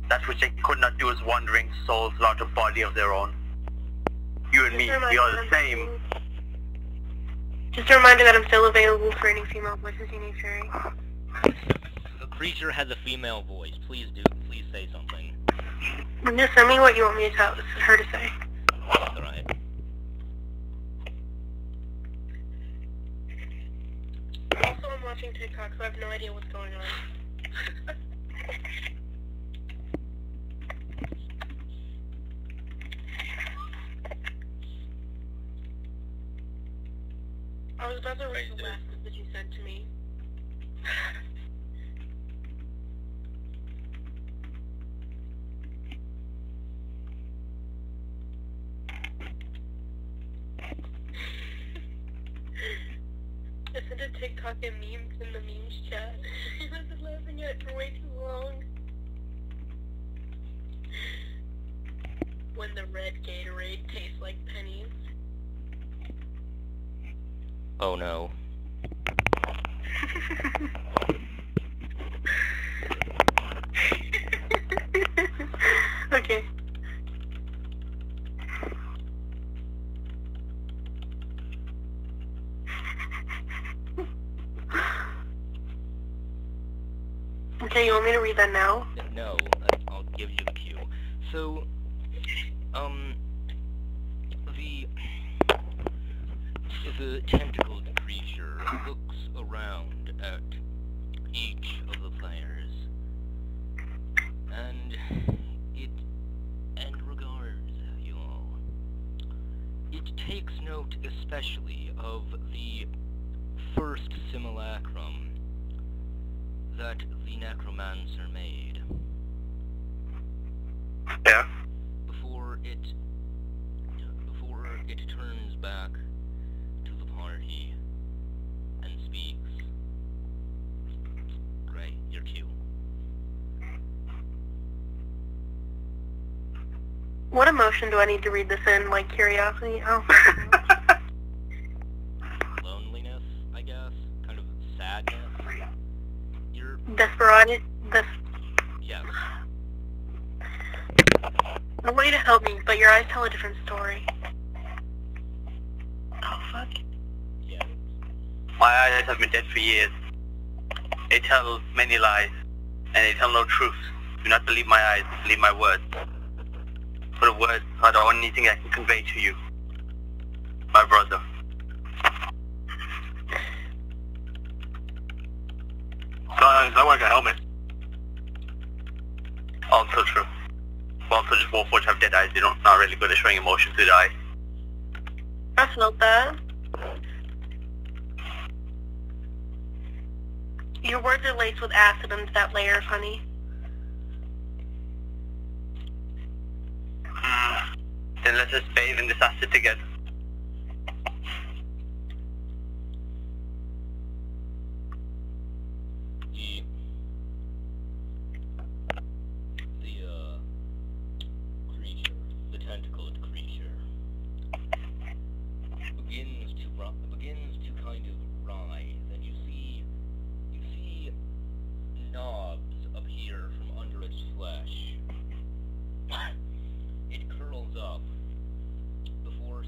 That which they could not do as wandering souls without a body of their own. You and me, we are the same. Just a reminder that I'm still available for any female voices you need, Sherry. The creature has a female voice. Please say something. Just send me what you want me to tell her to say. Alright. Also, I'm watching TikTok, so I have no idea what's going on. I was about to read the last that you sent to me. I sent a TikTok and memes in the memes chat. I was laughing at it for way too long. When the red Gatorade tastes like pennies. Oh no. Okay. Okay, you want me to read that now? No, I'll give you the cue. So, the tentacled creature looks around at each of the players, and regards you all. It takes note especially of the first simulacrum that the necromancer made. Yeah. Before it turns back to the party and speaks. Great, your cue. What emotion do I need to read this in? Like curiosity? Oh. Loneliness, I guess. Kind of sadness. You're... Desperado? Yes. I want you to help me, but your eyes tell a different story. Oh, fuck. Yeah. My eyes have been dead for years. They tell many lies, and they tell no truths. Do not believe my eyes, believe my words. For the words are the only thing I can convey to you, my brother. Is that like a helmet? Also true. Also just Warforged have dead eyes. They're not really good at showing emotion through the eyes. I felt that. Your words are laced with acid into that layer, honey. Then let us bathe in this acid together. The tentacled creature begins to kind of writhe, and you see knobs appear from under its flesh. It curls up before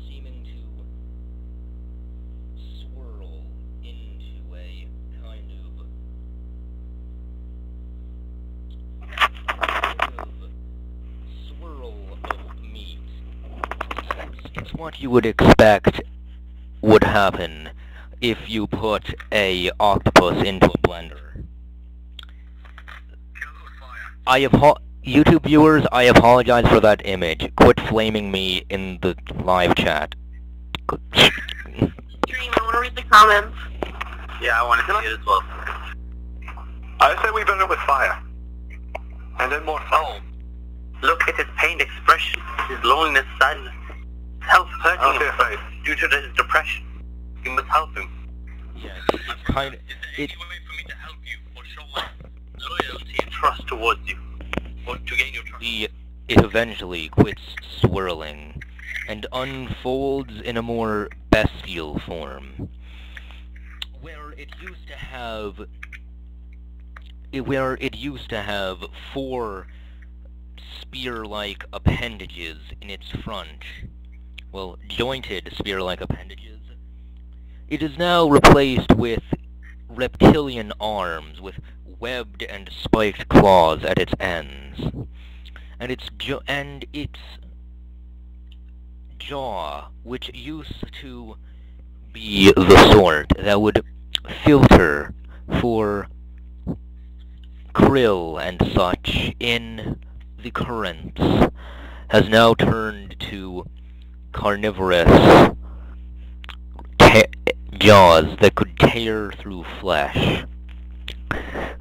what you would expect would happen if you put a octopus into a blender. YouTube viewers, I apologize for that image. Quit flaming me in the live chat. Dream, I want to read the comments. Yeah, I want to see it as well. I say we burn it with fire. And then more fire. Look at his pained expression, his loneliness, sadness, self-hurting himself due to his depression. You must help him. Yes, it's kind of... Is there any way for me to help you, or show my loyalty and trust towards you, or to gain your trust? It eventually quits swirling, and unfolds in a more bestial form, where it used to have 4 spear-like appendages in its front. Well, jointed spear-like appendages. It is now replaced with reptilian arms with webbed and spiked claws at its ends. And its jaw, which used to be the sort that would filter for krill and such in the currents, has now turned to carnivorous jaws that could tear through flesh.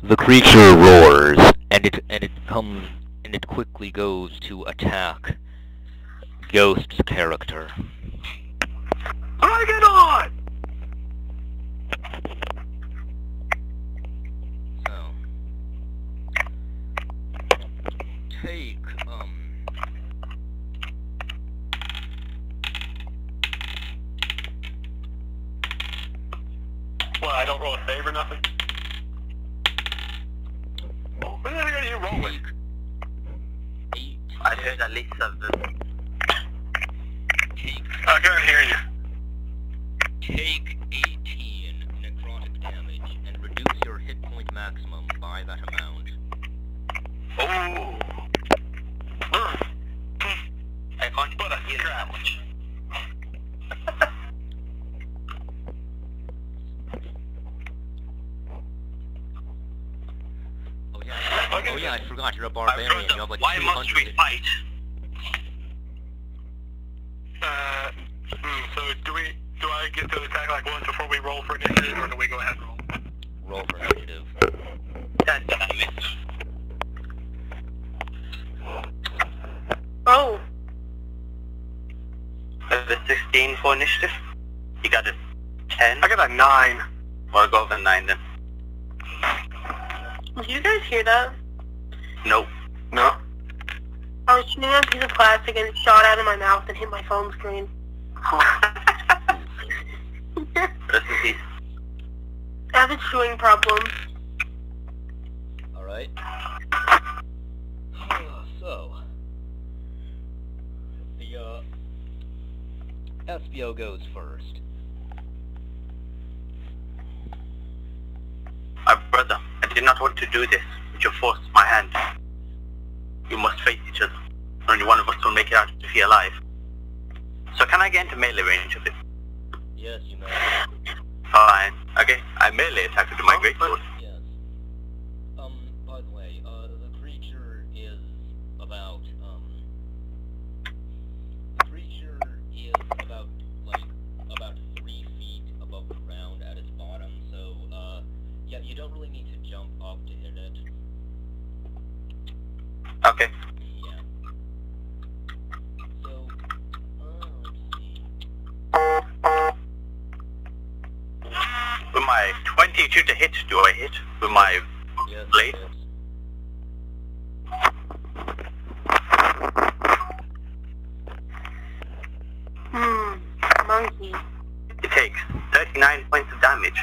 The creature roars, and it quickly goes to attack Ghost's character. Bring it on! So, take, Well, I don't roll a save or nothing? What the heck are you rolling? 8. I heard at least 7. I can't hear you. Take 18 necrotic damage and reduce your hit point maximum by that amount. Oh. I can't put a heal that much. Oh yeah, I forgot, you're a barbarian, you have like Why 200 must we fight? So do I get to attack like once before we roll for initiative, or do we go ahead and roll? Roll for initiative. Damn it. Oh. There's a 16 for initiative. You got a 10? I got a 9. Or go with a 9 then. Did you guys hear that? Nope. No? I was shooting at a piece of plastic and it shot out of my mouth and hit my phone screen. Rest in peace. I have a chewing problem. Alright. So, the, SBO goes first. My brother, I did not want to do this, but you forced my hand. You must face each other. Only one of us will make it out if you're alive. So can I get into melee range of it? Yes, you may. Fine. Okay, I melee attack with my great sword. Yes. By the way, the creature is about, about 3 feet above the ground at its bottom, so, yeah, you don't really need to jump up to hit it. Okay. Yeah. So, let's see. With my 22 to hit, do I hit? With my Yes, blade? yes. Monkey. It takes 39 points of damage.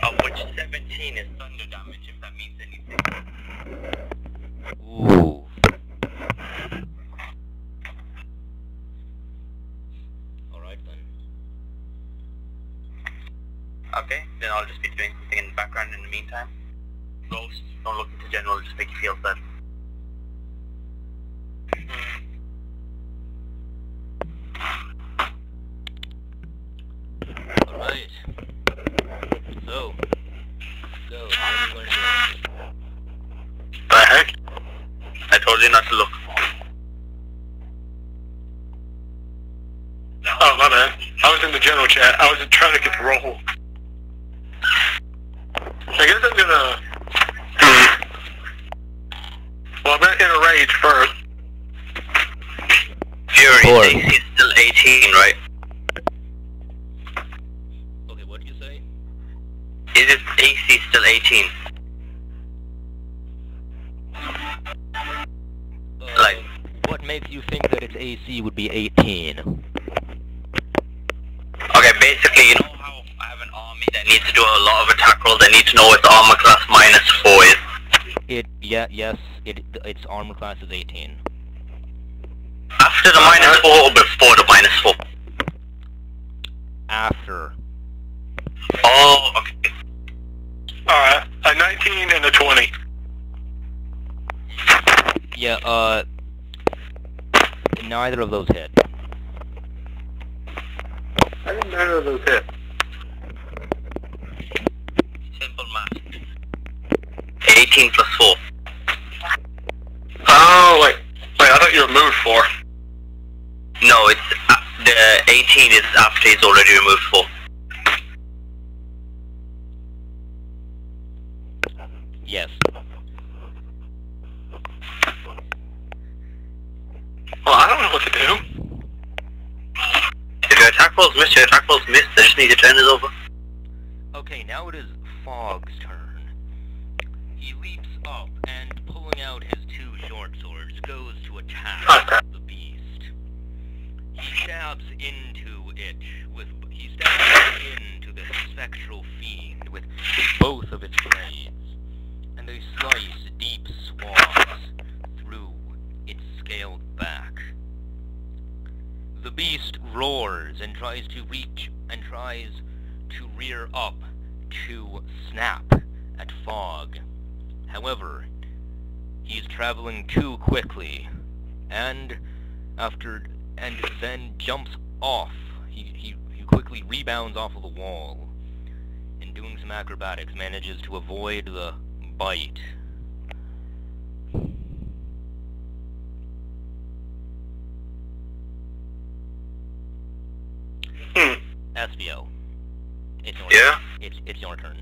Of which 17 is thunder damage, if that means anything. Ooh. Alright then. Okay, then I'll just be doing something in the background in the meantime. Ghosts, don't look into general, just make you feel sad. I told you not to look. Oh, my bad. I was in the general chat. I was trying to get the roll. I guess I'm gonna... Well, I'm gonna enter rage first. Fury's AC is still 18, right? Okay, what did you say? Is his AC still 18? Like... What makes you think that its AC would be 18? Okay, basically, you know how I have an army that needs to do a lot of attack rolls? I need to know its armor class -4 is. Its armor class is 18. After the -4 or before the -4? After. Oh, okay. Alright, a 19 and a 20. Yeah, neither of those hit. I didn't know those hit. Simple math. 18 plus 4. Oh, wait, I thought you were moved 4. No, it's the 18 is after he's already removed 4. Yes. Well, I don't know what to do. If your attack rolls miss, I just need to turn it over. Okay, now it is Fog's turn. He leaps up and, pulling out his 2 short swords, goes to attack the beast. He stabs into this spectral fiend with both of its blades, and they slice deep swaths through its scaled back. The beast roars and tries to rear up to snap at Fog. However, he's traveling too quickly, and then jumps off. He quickly rebounds off of the wall, and doing some acrobatics manages to avoid the bite. SBO. It's your turn.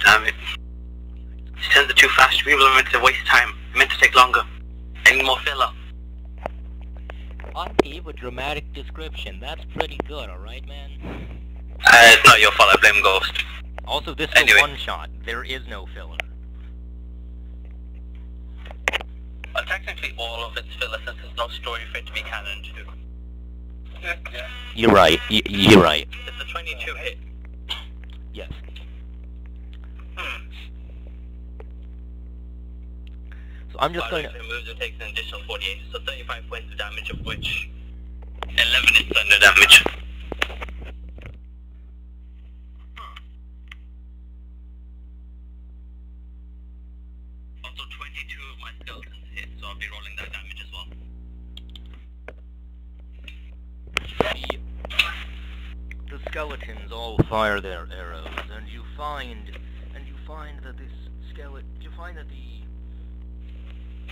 Damn it. These turns are too fast. People are meant to waste time. Meant to take longer. I need more filler. I gave a dramatic description. That's pretty good, alright, man? It's not your fault. I blame Ghost. Also, this is Anyway. a one-shot. There is no filler. Well, technically all of it's filler since there's no story for it to be canon to. Yeah. You're right. You're right. It's a 22 hit. Yes. So I'm just going to... moves it takes an additional 48, so 35 points of damage, of which 11 is thunder damage. Also 22 of my skeletons hit, so I'll be rolling that damage as well. The skeletons all fire their arrows, and you find that the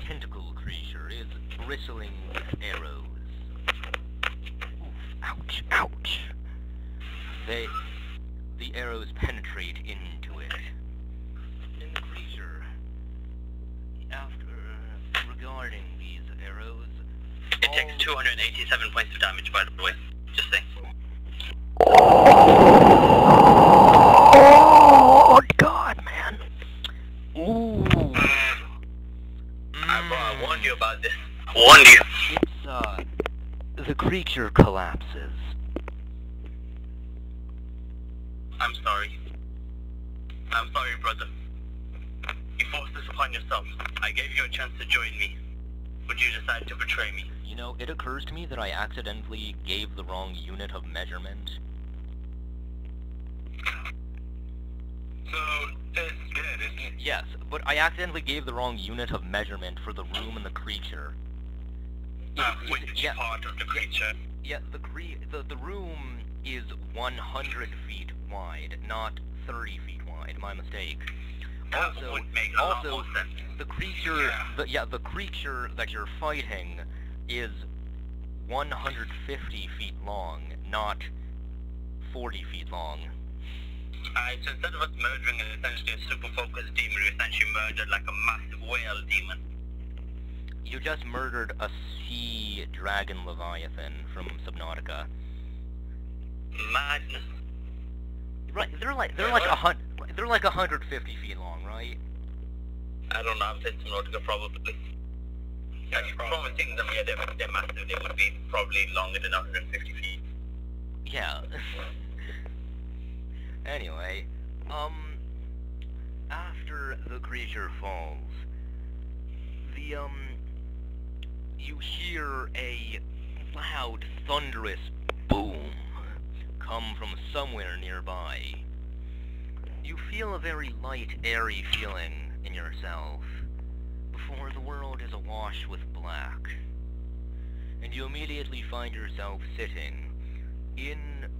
tentacle creature is bristling with arrows. Oof, ouch, ouch. The arrows penetrate into it. And the creature, after regarding these arrows... It takes 287 points of damage, by the way. Just saying. Oh, God, man. Ooh. I warned you about this. Warned you. It's, the creature collapses. I'm sorry. I'm sorry, brother. You forced this upon yourself. I gave you a chance to join me, but you decided to betray me. You know, it occurs to me that I accidentally gave the wrong unit of measurement. So, it's dead, isn't it? Yes, but I accidentally gave the wrong unit of measurement for the room and the creature. Which part of the creature? Yeah, the room is 100 feet wide, not 30 feet wide, my mistake. Also, would make a lot more sense. the creature, the creature that you're fighting is 150 feet long, not 40 feet long. So instead of us murdering essentially a super focused demon, we essentially murdered like a massive whale demon. You just murdered a sea dragon leviathan from Subnautica. Madness. Right, they're like 150 feet long, right? I don't know, I've said Subnautica probably. Yeah, from seeing them, yeah, they're massive. They would be probably longer than 150 feet. Yeah. Anyway, after the creature falls, you hear a loud, thunderous boom come from somewhere nearby. You feel a very light, airy feeling in yourself before the world is awash with black, and you immediately find yourself sitting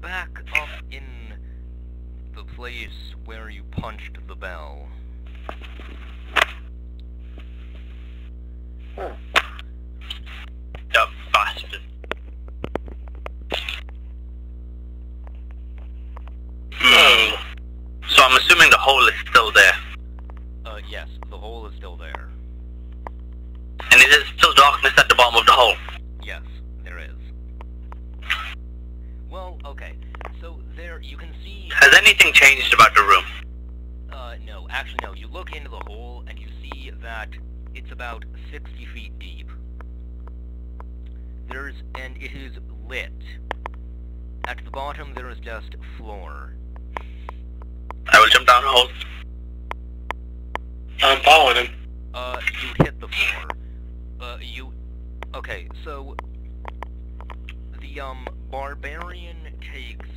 back up in the place where you punched the bell. The bastard. So I'm assuming the hole is still there. Yes, the hole is still there. And is there still darkness at the bottom of the hole? Yes, there is. Well, okay, so there, you can see... Has anything changed about the room? No, actually no, you look into the hole and you see that it's about 60 feet deep. And it is lit. At the bottom there is just floor. I will jump down the hole. I'm following him. You hit the floor. Okay, so... The, Barbarian takes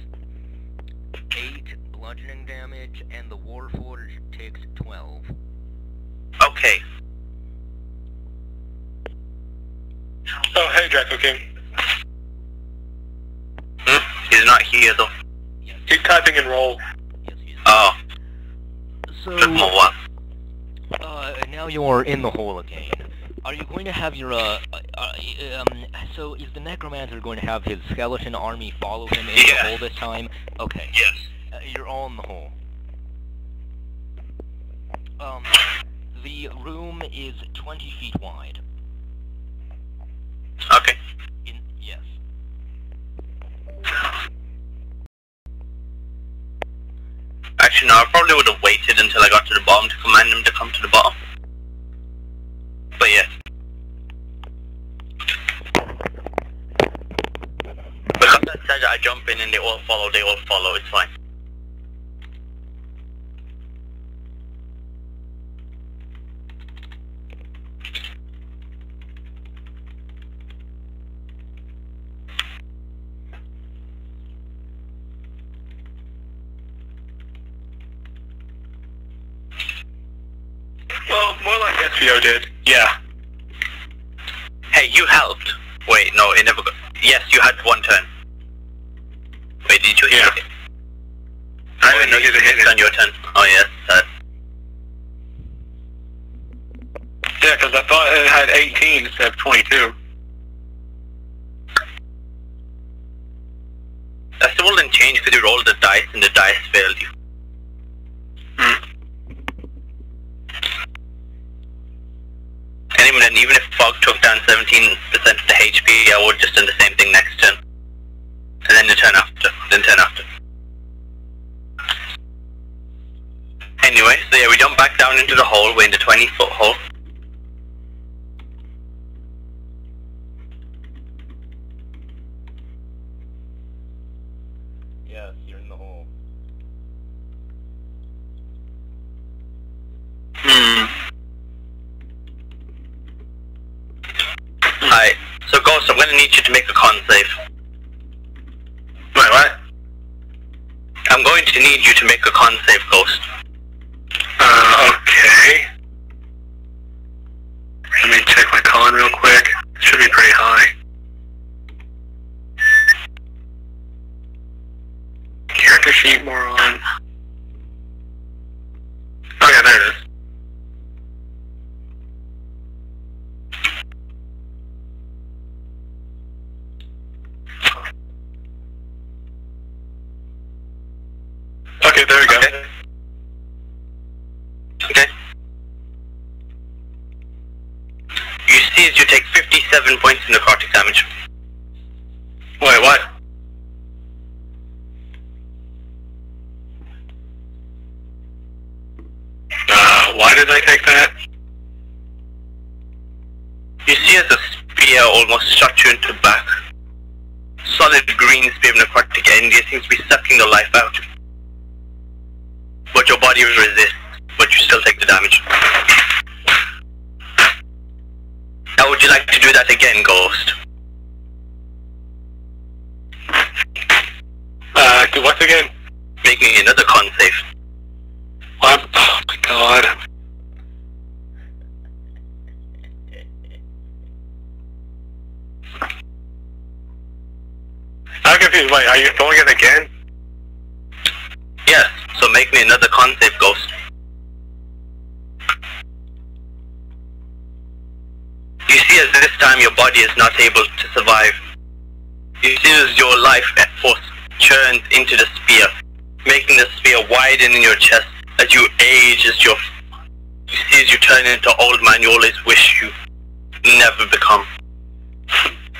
8 bludgeoning damage, and the Warforged takes 12. Okay. Oh, hey, Draco King. He's not here though. Yes, He's typing in roll. yes, he is. Oh, So, took more one. now you're in the hole again. Are you going to have your, so is the Necromancer going to have his skeleton army follow him into the hole this time? Okay. Yes. You're all in the hole. The room is 20 feet wide. Okay. Yes. Actually, no, I probably would have waited until I got to the bottom to command him to come to the bottom. But yes. Because I said I jump in and they all follow, it's fine. Well, more like SVO did. Yeah. Hey, you helped. Wait, no, it never got... Yes, you had one turn. Wait, did you hit it? I didn't know you hit it. On your turn. Oh, yes, that. Yeah, because I thought it had 18 instead of 22. That still didn't change because you rolled the dice and the dice failed you. And even if Fog took down 17% of the HP, I would just do the same thing next turn. And then the turn after. Then turn after. Anyway, so yeah, we jump back down into the hole. We're in the 20-foot hole. Yes, you're in the hole. Alright, so Ghost, I'm gonna need you to make a con save. Wait, what? I'm going to need you to make a con save, Ghost. Okay. Let me check my con real quick. It should be pretty high. Character sheet more on. Oh yeah, there it is. Okay, there we go. Okay. You see as you take 57 points in necrotic damage. Wait, what? Why did I take that? You see as the spear almost shot you into the back. Solid green spear of necrotic energy seems to be sucking the life out. But your body resists, but you still take the damage. Now would you like to do that again, Ghost? What again? Make me another con save. What? Oh my god. I'm confused. Wait, are you throwing it again? Yes, so make me another con save, Ghost. You see as this time your body is not able to survive. You see as your life force churns into the spear, making the spear widen in your chest as you age, you see as you turn into old man you always wish you never become.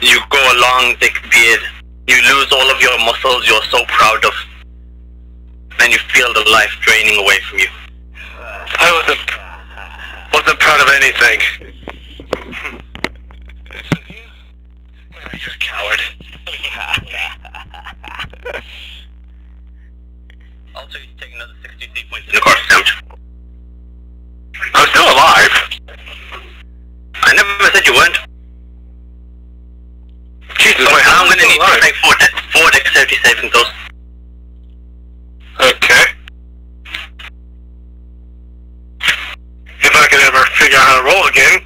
You grow a long thick beard, you lose all of your muscles you're so proud of, and you feel the life draining away from you. I wasn't proud of anything. You're a coward. Also, you take another 63 points in the course damage. I'm still alive. I never said you weren't. Jesus, So wait, now I'm how am I gonna need still to alive? make 4 dexterity saving throws. Okay. If I could ever figure out how to roll again.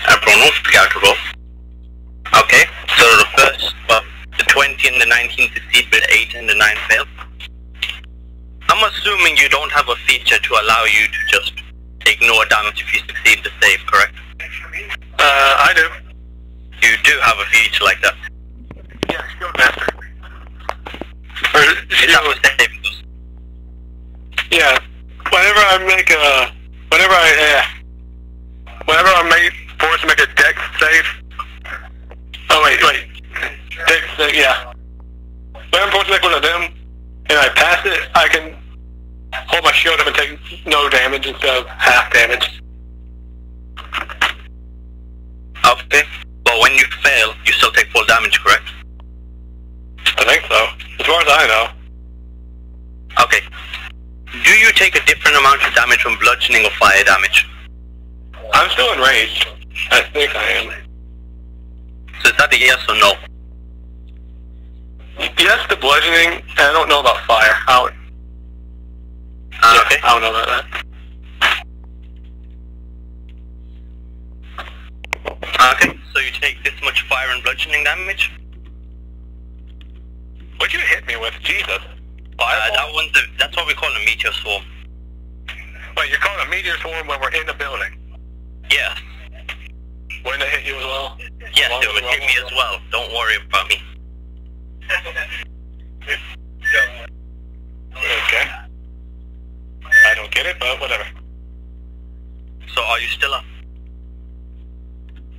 I don't figure out to roll. Okay, so the first, the 20 and the 19 succeed, but 8 and the 9 fail. I'm assuming you don't have a feature to allow you to just ignore damage if you succeed the save, correct? I do. You do have a feature like that. Yeah, Shield Master. Or Is that what saving throws? yeah. Whenever I forced to make a dex save. Oh wait. Dex save, yeah. When I'm forced to make one of them, and I pass it, I can hold my shield up and take no damage instead of half damage. Okay, but when you fail, you still take full damage, correct? I think so. As far as I know. Okay. Do you take a different amount of damage from bludgeoning or fire damage? I'm still enraged. I think I am. So is that a yes or no? Yes to bludgeoning, and I don't know about fire. Okay. I don't know about that. Okay, so you take this much fire and bludgeoning damage? What'd you hit me with? Jesus. That's what we call a meteor swarm. Wait, you're calling a meteor swarm when we're in the building? Yes. Wouldn't it hit you as well? Yes, it would hit me as well. Don't worry about me. Okay. I don't get it, but whatever. So are you still up?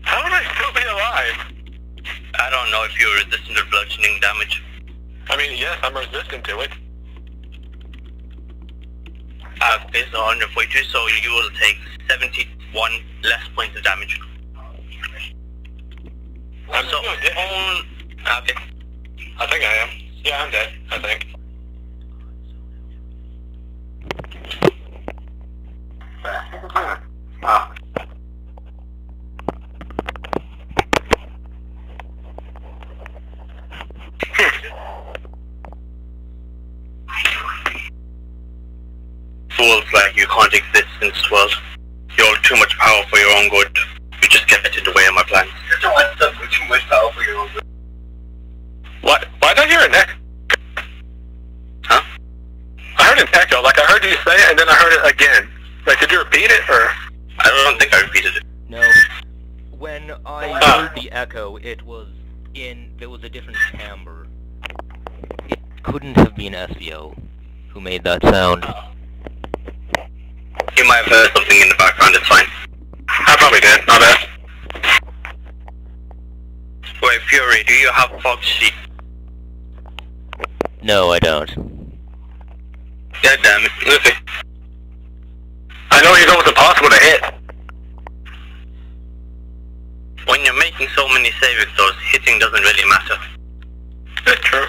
How would I still be alive? I don't know if you're resistant to bludgeoning damage. I mean, yes, I'm resistant to it. It's 142, so you will take 71 less points of damage. I'm So, still dead. okay. I think I am. Yeah, I'm dead, I think. Oh. Fools like you can't exist in this world. You're too much power for your own good. You just get in the way of my plans. Too much power for your own good. What? Why did I hear an echo? Huh? I heard an echo. Like, I heard you say it, and then I heard it again. Like, did you repeat it, or? I don't think I repeated it. No. When I heard the echo, there was a different timbre. It couldn't have been SVO. Who made that sound? You might have heard something in the background, it's fine. I probably did, not bad. Wait, Fury, do you have fog sheet? No, I don't. God damn it. Okay. I know he's almost impossible to hit. When you're making so many saving throws, hitting doesn't really matter. That's true.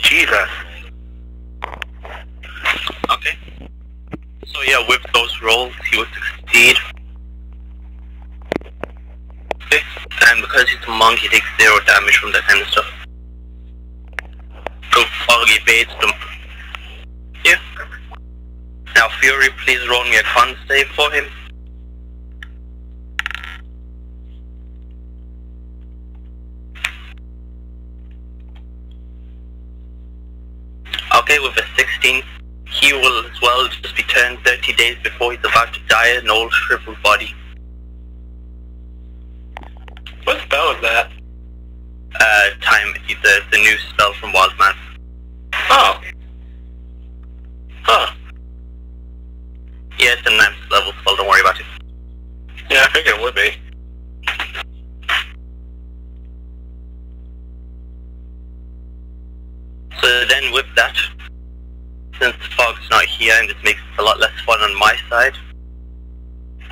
Jesus. Okay. So yeah, with those rolls, he would succeed. Okay. And because he's a monk, he takes 0 damage from that kind of stuff. So Fog evades them. Yeah. Now Fury, please roll me a con save for him. Okay, with a 16, he will as well just be turned 30 days before he's about to die, an old shriveled body. What spell is that? Time, the new spell from Wildman. Oh. Huh. Yeah, it's a 9th level spell, don't worry about it. Yeah, I figured it would be. So then with that, since Fog's not here and this makes it a lot less fun on my side,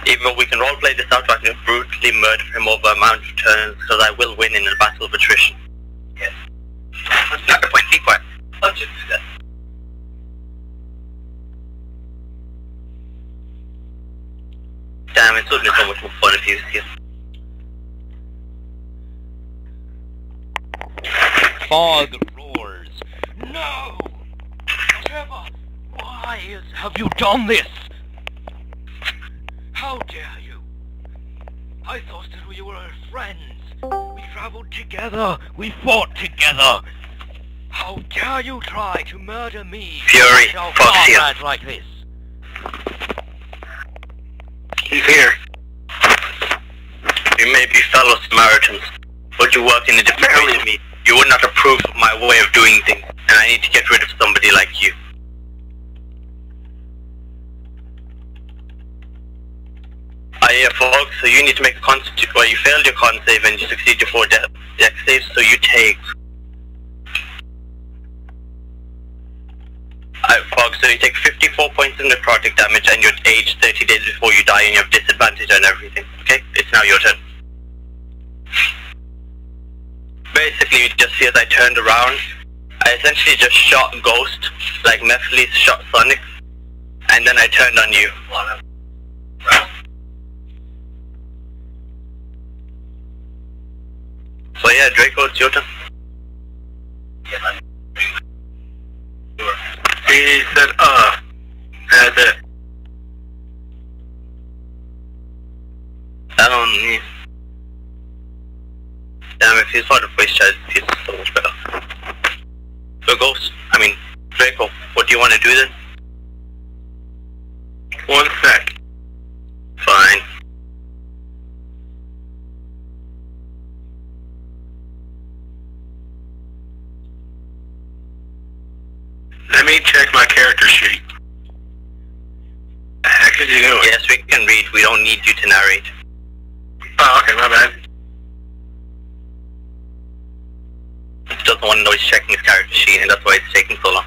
even though we can roleplay this out, I can brutally murder him over a amount of turns because I will win in a battle of attrition. Yes. That's not the point, be quiet. I'll just do that. Damn, it would have been so much more fun if he was here. Fog roars. No! Trevor, why have you done this? How dare you? I thought that we were friends. We traveled together. We fought together. How dare you try to murder me? Fury, No Fog's here. comrade like this. He's here. We may be fellow Samaritans, but you work in a different way to me. You would not approve of my way of doing things, and I need to get rid of somebody like you. Fog, so you need to make a con save. Well, you failed your con save and you succeed your 4 dex saves, so you take... Fog, so you take 54 points in necrotic damage and you're aged 30 days before you die and you have disadvantage on everything. Okay? It's now your turn. Basically, you just see as I turned around, I essentially just shot Ghost, like Mephiles shot Sonic, and then I turned on you. So yeah, Draco, it's your turn. He said, that's it. I don't need... Damn, if he's part of voice chat, it's so much better. So Ghost, Draco, what do you want to do then? 1 sec. Fine. Let me check my character sheet. The heck is he doing? Yes, we can read, we don't need you to narrate. Oh, okay, my bad. He doesn't want to know he's checking his character sheet and that's why it's taking so long.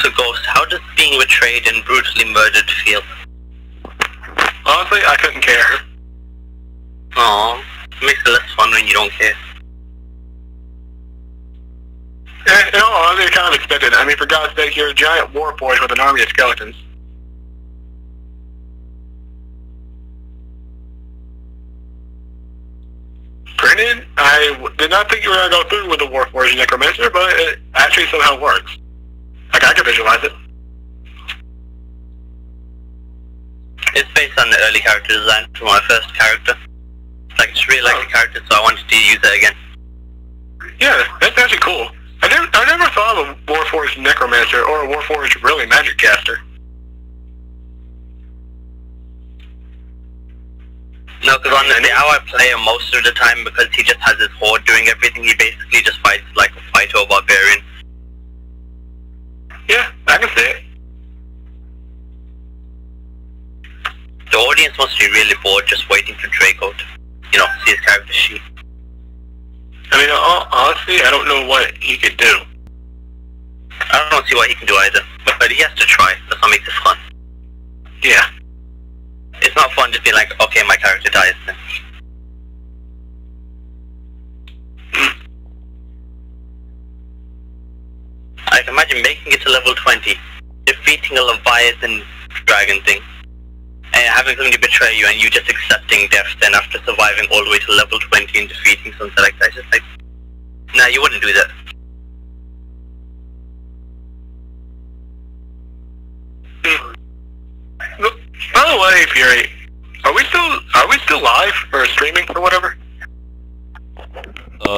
So Ghost, how does being betrayed and brutally murdered feel? Honestly, I couldn't care. Aww, it makes it less fun when you don't care. In all honesty, kind of expected. I mean, for God's sake, you're a giant warforged with an army of skeletons. Granted, I did not think you were going to go through with the warforged necromancer, but it actually somehow works. Like, I can visualize it. It's based on the early character design from my first character. Like, I just really like the character, so I wanted to use it again. Yeah, that's actually cool. I never thought of a warforged necromancer or a warforged really magic caster. No, because on how I play him most of the time, because he just has his horde doing everything, he basically just fights like a fighter or barbarian. Yeah, I can see it. The audience must be really bored just waiting for Draco to, you know, see his character sheet. I mean, honestly, I don't know what he could do. I don't see what he can do either, but he has to try. That's what makes it fun. Yeah. It's not fun just being like, okay, my character dies then. I can imagine making it to level 20, defeating a Leviathan dragon thing, and having somebody betray you and you just accepting death then after surviving all the way to level 20 and defeating something like that. It's just like, nah, you wouldn't do that. By the way, Fury, are we still live or streaming or whatever?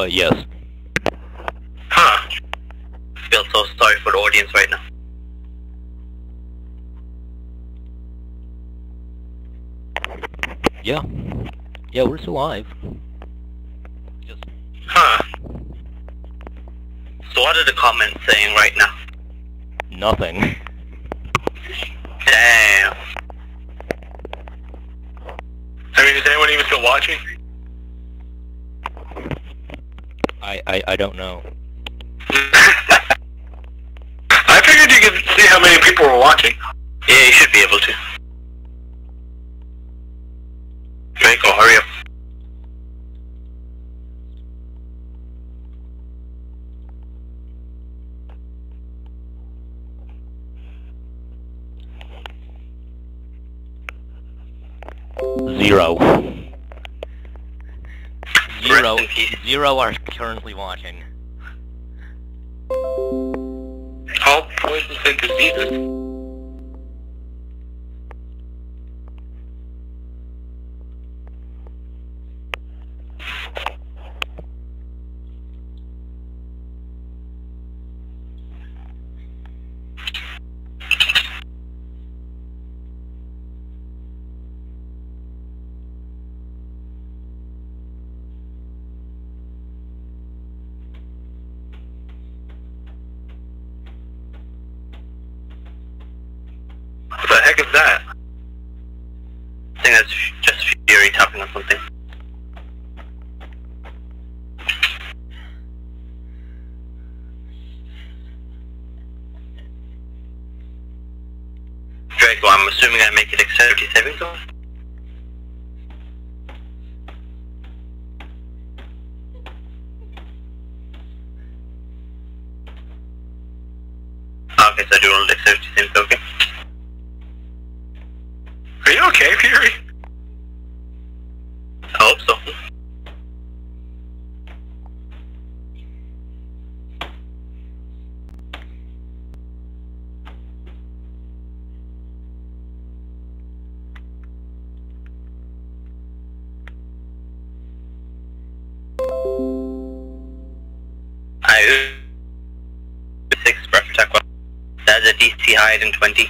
Yes. Huh. I feel so sorry for the audience right now. Yeah. Yeah, we're still live. Just... Huh. So what are the comments saying right now? nothing. Damn. I mean, is anyone even still watching? I don't know. I figured you could see how many people were watching. Yeah, you should be able to. Draco, hurry up. Zero Rest in peace. are currently watching. All poisons and diseases. What the heck is that? I think that's just Fury tapping on something. Draco, I'm assuming I make it dexterity saving throw? Okay, so I do roll dexterity saving throw, okay. Are you okay, Fury? I hope so. I 6 breath attack. That's a DC higher than 20.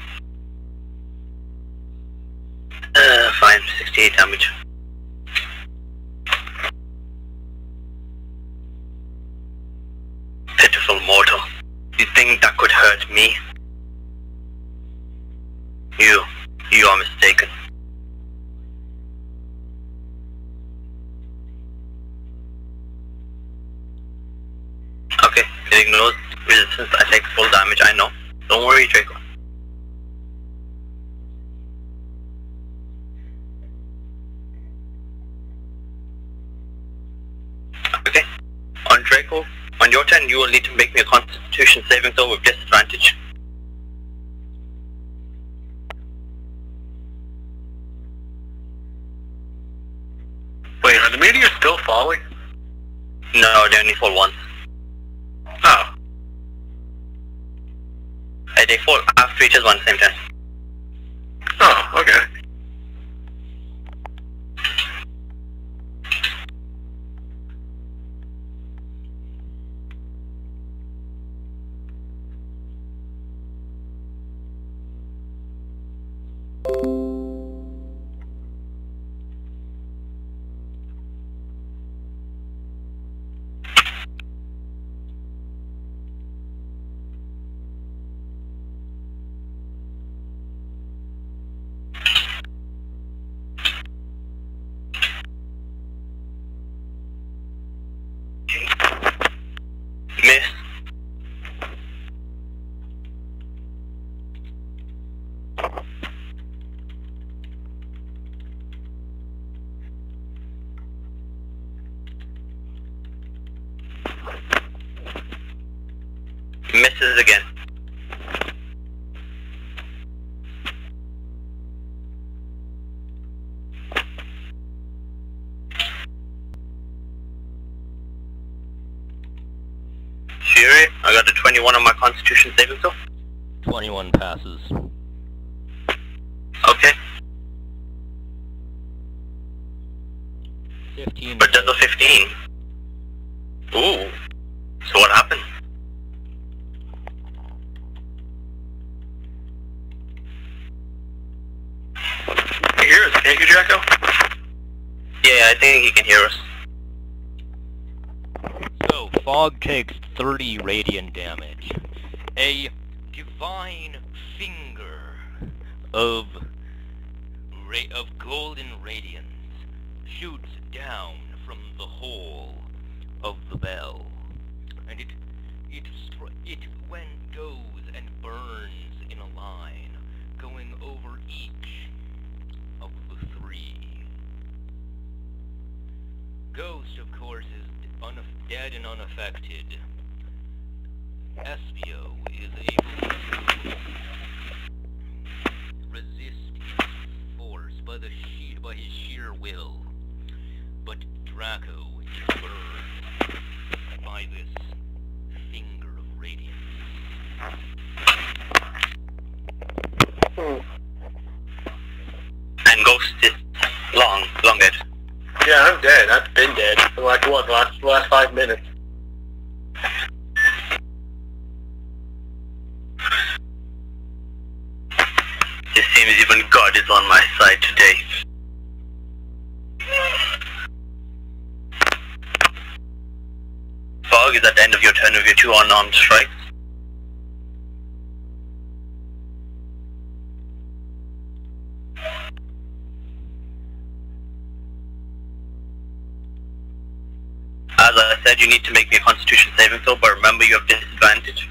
Fine, 68 damage. Pitiful mortal. You think that could hurt me? You are mistaken. Okay, it ignores resistance. I take full damage, I know. Don't worry, Draco. Okay, on Draco, On your turn, you will need to make me a Constitution saving throw with disadvantage. Wait, are the meteors still falling? No, they only fall once. Oh. They fall after each other at the same time. Oh, okay. Miss. Misses again. Fury, I got a 21 on my Constitution saving throw. 21 passes. Okay. 15. But does a 15. Ooh. So what happened? You hear us, can't you, Jacko? Yeah, I think he can hear us. So, Fog takes 30 radiant damage. A divine finger of golden radiance shoots down from the hole of the bell, and it goes and burns in a line, going over each of the three. Ghost, of course, is dead and unaffected. Espio is able to resist its force by his sheer will, but Draco is burned by this finger of radiance. And Ghost is long dead. Yeah, I'm dead. I've been dead for like, what, the last 5 minutes. It seems even God is on my side today. Fog is at the end of your turn with your 2 unarmed strikes. As I said, you need to make me a Constitution saving throw, but remember you have disadvantage.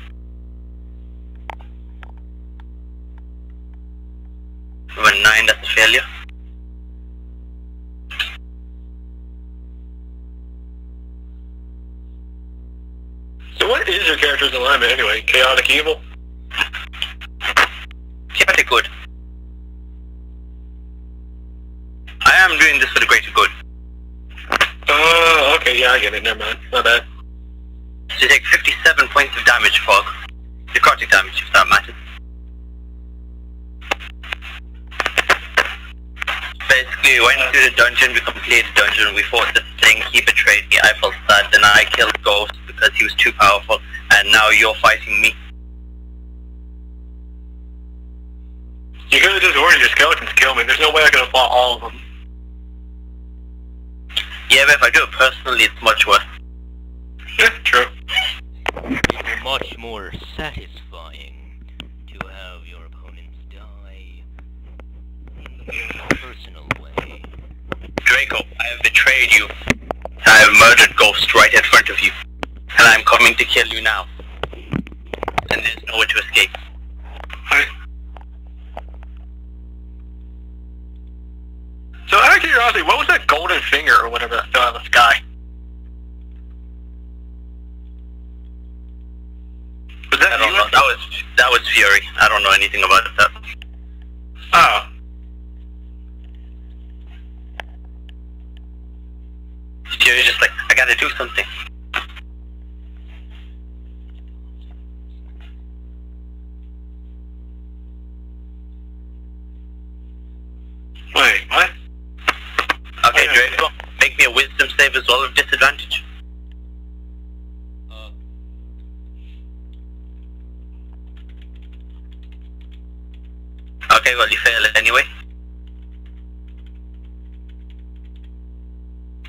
With a 9, that's a failure. So what is your character's alignment anyway? Chaotic evil? Chaotic good. I am doing this for the greater good. Oh, okay, yeah, I get it. Never mind. My bad. So you take 57 points of damage, Fog. Necrotic damage, if that matters. Basically, we went to the dungeon, we completed the dungeon, we fought this thing, he betrayed me, I felt sad, then I killed Ghost because he was too powerful, and now you're fighting me. You could have just ordered your skeletons to kill me. There's no way I could have fought all of them. Yeah, but if I do it personally, it's much worse. Yeah, true. It's much more satisfying to have your opponents die in a personal way. Draco, I have betrayed you. I have murdered Ghost right in front of you. And I'm coming to kill you now. And there's nowhere to escape. Right. So out of curiosity, what was that golden finger or whatever that fell out of the sky? Fury. I don't know anything about that. Oh. Fury's just like, I gotta do something. Wait, what? Okay, Draco, make me a wisdom save as well with disadvantage. Okay, well you fail it anyway.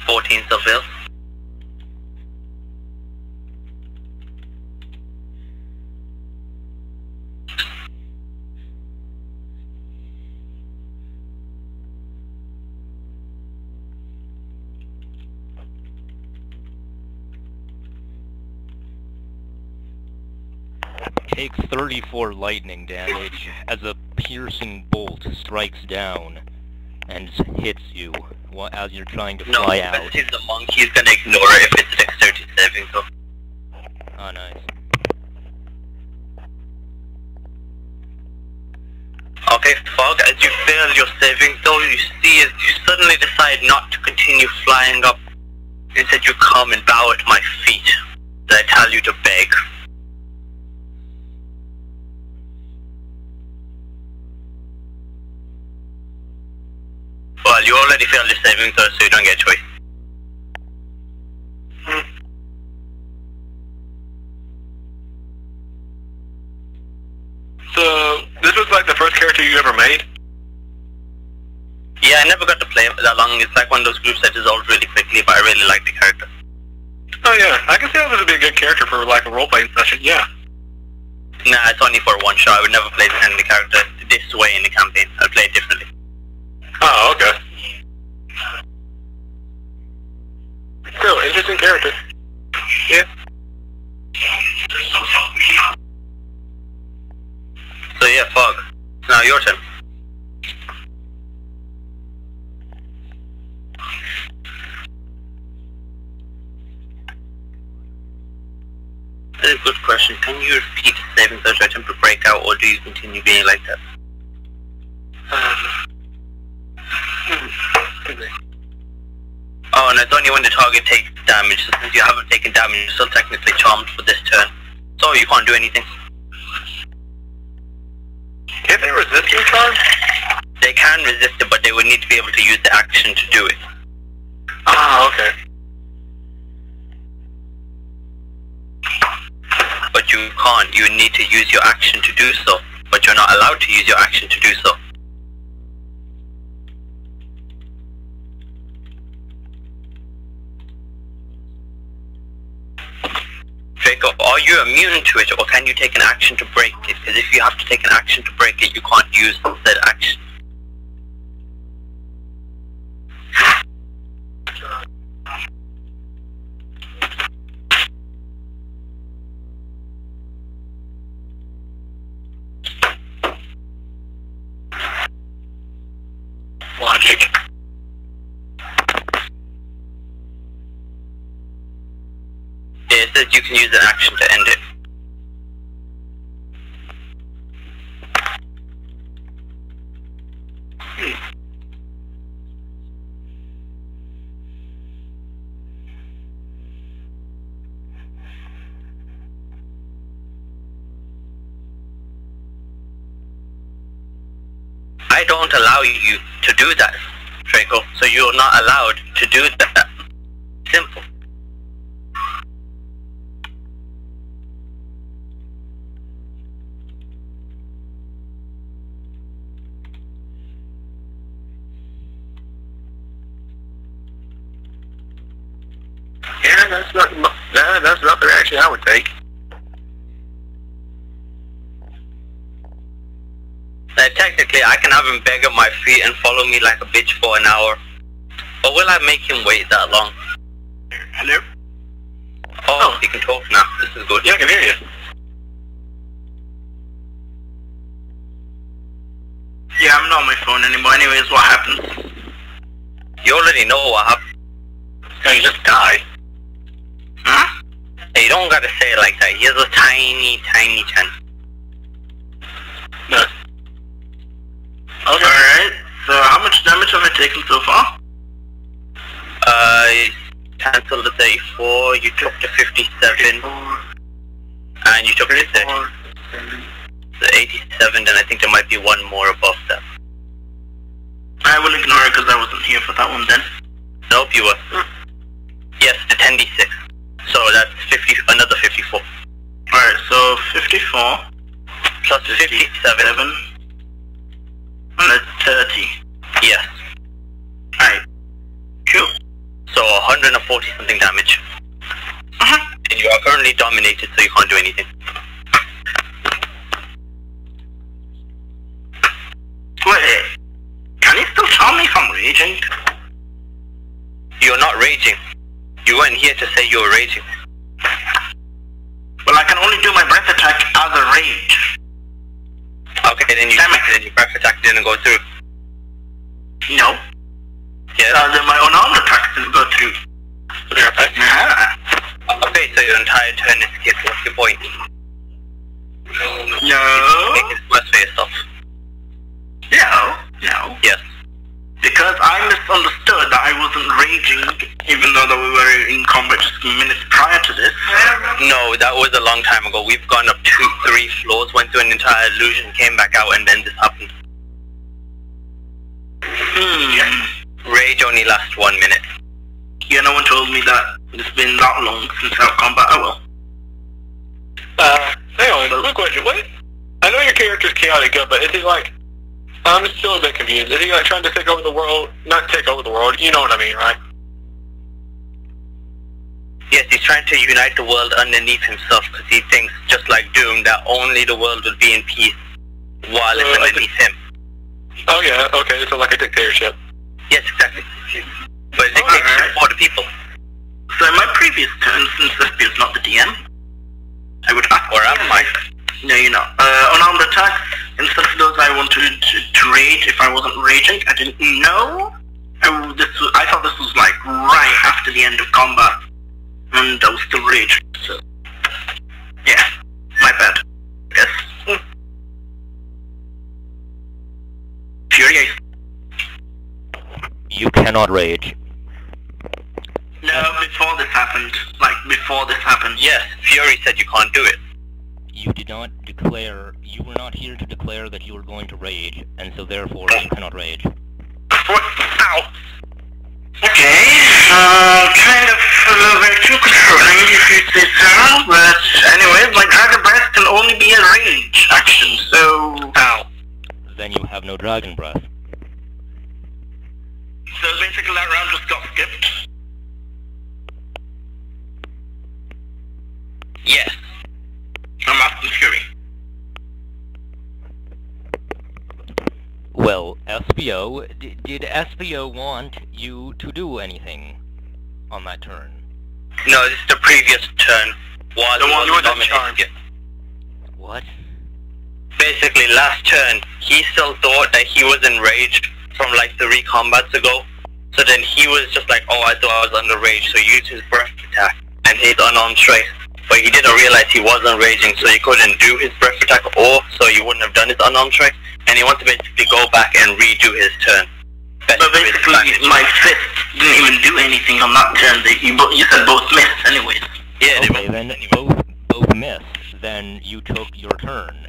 14 still fails. Takes 34 lightning damage as a piercing bolt strikes down and hits you as you're trying to fly out. No, he's a monk, he's gonna ignore it if it's a dexterity saving throw. Oh, nice. Okay, Fog, as you fail your saving throw, you see as you suddenly decide not to continue flying up. Instead you come and bow at my feet, as I tell you to beg. Well, you already failed your saving throw, so you don't get a choice. So, this was like the first character you ever made? Yeah, I never got to play it for that long. It's like one of those groups that dissolved really quickly, but I really like the character. Oh yeah, I can see how this would be a good character for like a role-playing session, yeah. Nah, it's only for one shot. I would never play this kind of character this way in the campaign. I'd play it differently. Oh, okay. Still, interesting character. Yeah. So yeah, Fog. It's now your turn. That's a good question. Can you repeat saving throw to attempt to break out, or do you continue being like that? Oh, and it's only when the target takes damage, so since you haven't taken damage, you're still technically charmed for this turn. So you can't do anything. Can't they resist your charm? They can resist it, but they would need to be able to use the action to do it. Ah, okay. But you can't. You need to use your action to do so, but you're not allowed to use your action to do so. Draco, are you immune to it, or can you take an action to break it? Because if you have to take an action to break it, you can't use said action. Logic. It says you can use an action to end it. I don't allow you to do that, Draco, so you're not allowed to do that. Simple. Yeah, that's not the reaction I would take. Technically, I can have him beg at my feet and follow me like a bitch for an hour. But will I make him wait that long? Hello? Oh, he can talk now. This is good. Yeah, I can hear you. Yeah, I'm not on my phone anymore. Anyways, what happened? You already know what happened. Yeah, you just die. Huh? Hey, you don't gotta say it like that. He has a tiny, tiny chance. No. Okay. Alright, so how much damage have I taken so far? Cancel the 34, you took the 57, and you took the 87, then I think there might be one more above that. I will ignore it because I wasn't here for that one then. Nope, you were. Yes, the 10d6. So that's 50, another 54. Alright, so 54 Plus 57. And that's 30. Yes. Alright. Cool. So 140 something damage. And you are currently dominated, so you can't do anything. Wait, can you still tell me if I'm raging? You're not raging. You weren't here to say you were raging. Well, I can only do my breath attack as a rage. Okay, then you your breath attack didn't go through. No. Yes. Then my unarmed attack didn't go through. Okay, so your entire turn is skipped. What's your point? No. Make it worse for yourself. No. Yes. Because I misunderstood that I wasn't raging, even though that we were in combat just minutes prior to this. No, that was a long time ago. We've gone up 2-3 floors, went through an entire illusion, came back out, and then this happened. Rage only lasts 1 minute. Yeah, no one told me that it's been that long since I've combat. I will. Hang on, quick question. What? I know your character's chaotic good, but is he like... I'm still a bit confused. Is he like trying to take over the world? Not take over the world, you know what I mean, right? Yes, he's trying to unite the world underneath himself because he thinks, just like Doom, that only the world will be in peace while it's underneath him. Oh yeah, okay, so like a dictatorship. Yes, exactly. But a dictatorship for the people. So in my previous turn, since SP is not the DM, I would ask... Or am I? No, you're not. Unarmed attack, instead of those I wanted to rage if I wasn't raging. I didn't know. I thought this was like right after the end of combat. And I was still raging, so... Yeah, my bad. Yes. Furious. You cannot rage. No, before this happened. Like, before this happened. Yes, Fury said you can't do it. You did not declare, you were not here to declare that you were going to rage, and so therefore you cannot rage. What? Ow! Okay, kind of a little bit too controlling if you say so, but anyways, my Dragon Breath can only be a rage action, so... Ow. Then you have no Dragon Breath. So basically that round just got skipped? Yes. I'm asking Fury. Well, SPO, did SPO want you to do anything on that turn? No, this is the previous turn. While The one he was with the charm. dominating it. What? Basically, last turn, he still thought that he was enraged from like 3 combats ago. So then he was just like, oh, I thought I was under rage, so he used his breath attack and his unarmed strike. But he didn't realize he wasn't raging, so he couldn't do his breath attack, or so he wouldn't have done his unarmed strike. And he wants to basically go back and redo his turn. But basically, my fist didn't even do anything on that turn. You said both missed, anyways. Yeah, they Okay, both then anyway. both missed. Then you took your turn.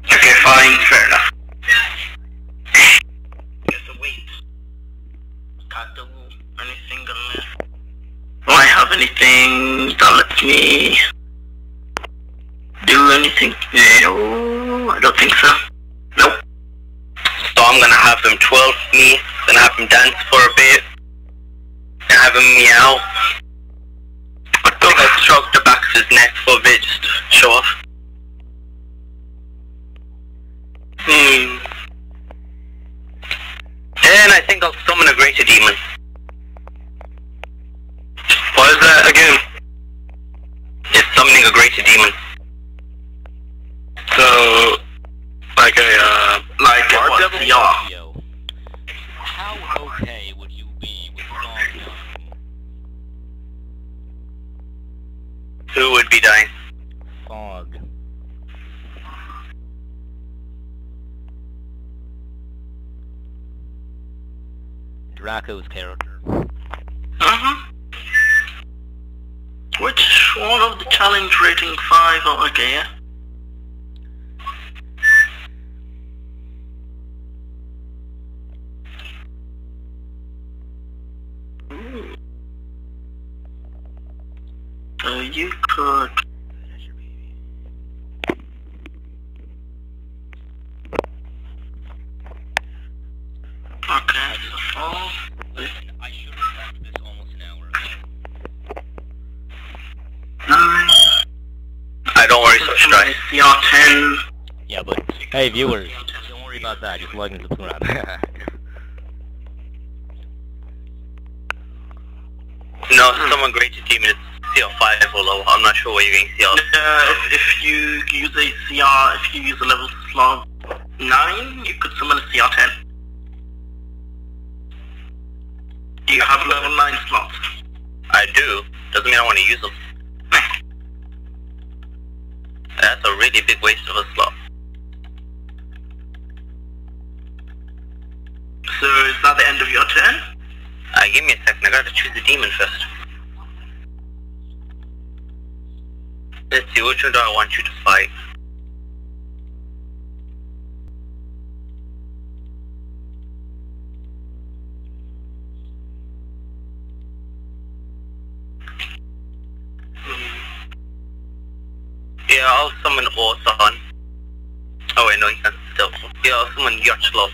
Okay, fine, fair enough. Just wait. Can't do anything unless... Do I have anything that lets me do anything? No, I don't think so. Nope. So I'm gonna have him 12 me, gonna have him dance for a bit, gonna have him meow. I think I'll stroke the back of his neck for a bit just to show off. Then I think I'll summon a greater demon. What is that again? It's summoning a greater demon. So, like a, Like Dark what? Devil? Yeah. SPO, how okay would you be with Fog dying? Who would be dying? Fog. Racco's character. Which one of the challenge rating 5? Oh, okay, yeah. Ooh. So you could... Okay, so... I should have watched this almost an hour ago. I don't worry, so should I? CR10. Yeah, but hey, viewers, don't worry about that. Just like and subscribe. No, someone graded demon is CR5 or lower. I'm not sure where you're getting CR. If you use a CR, if you use a level slot 9, you could summon a CR10. Do you have level 9 slots? I do. Doesn't mean I want to use them. That's a really big waste of a slot. So is that the end of your turn? Give me a second, I gotta choose the demon first. Let's see, which one do I want you to fight? Yeah, I'll summon Orthon. Oh wait, no, he can't still. Yeah, I'll summon Yochlov.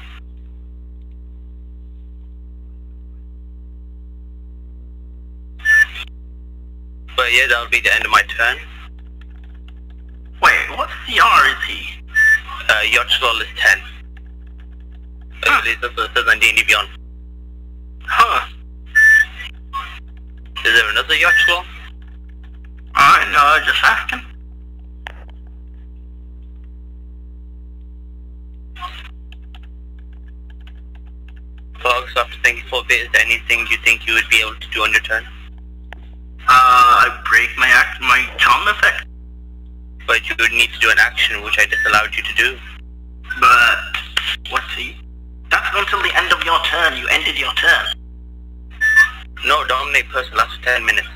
But yeah, that'll be the end of my turn. Wait, what CR is he? Yochlov is 10. That's what it says on D&D Beyond. Huh. Is there another Yochlov? I know, just asking. Fox, after thinking for a bit, is there anything you think you would be able to do on your turn? I break my charm effect. But you would need to do an action which I disallowed you to do. But, what's he? That's until the end of your turn, you ended your turn. No, dominate person lasts for 10 minutes.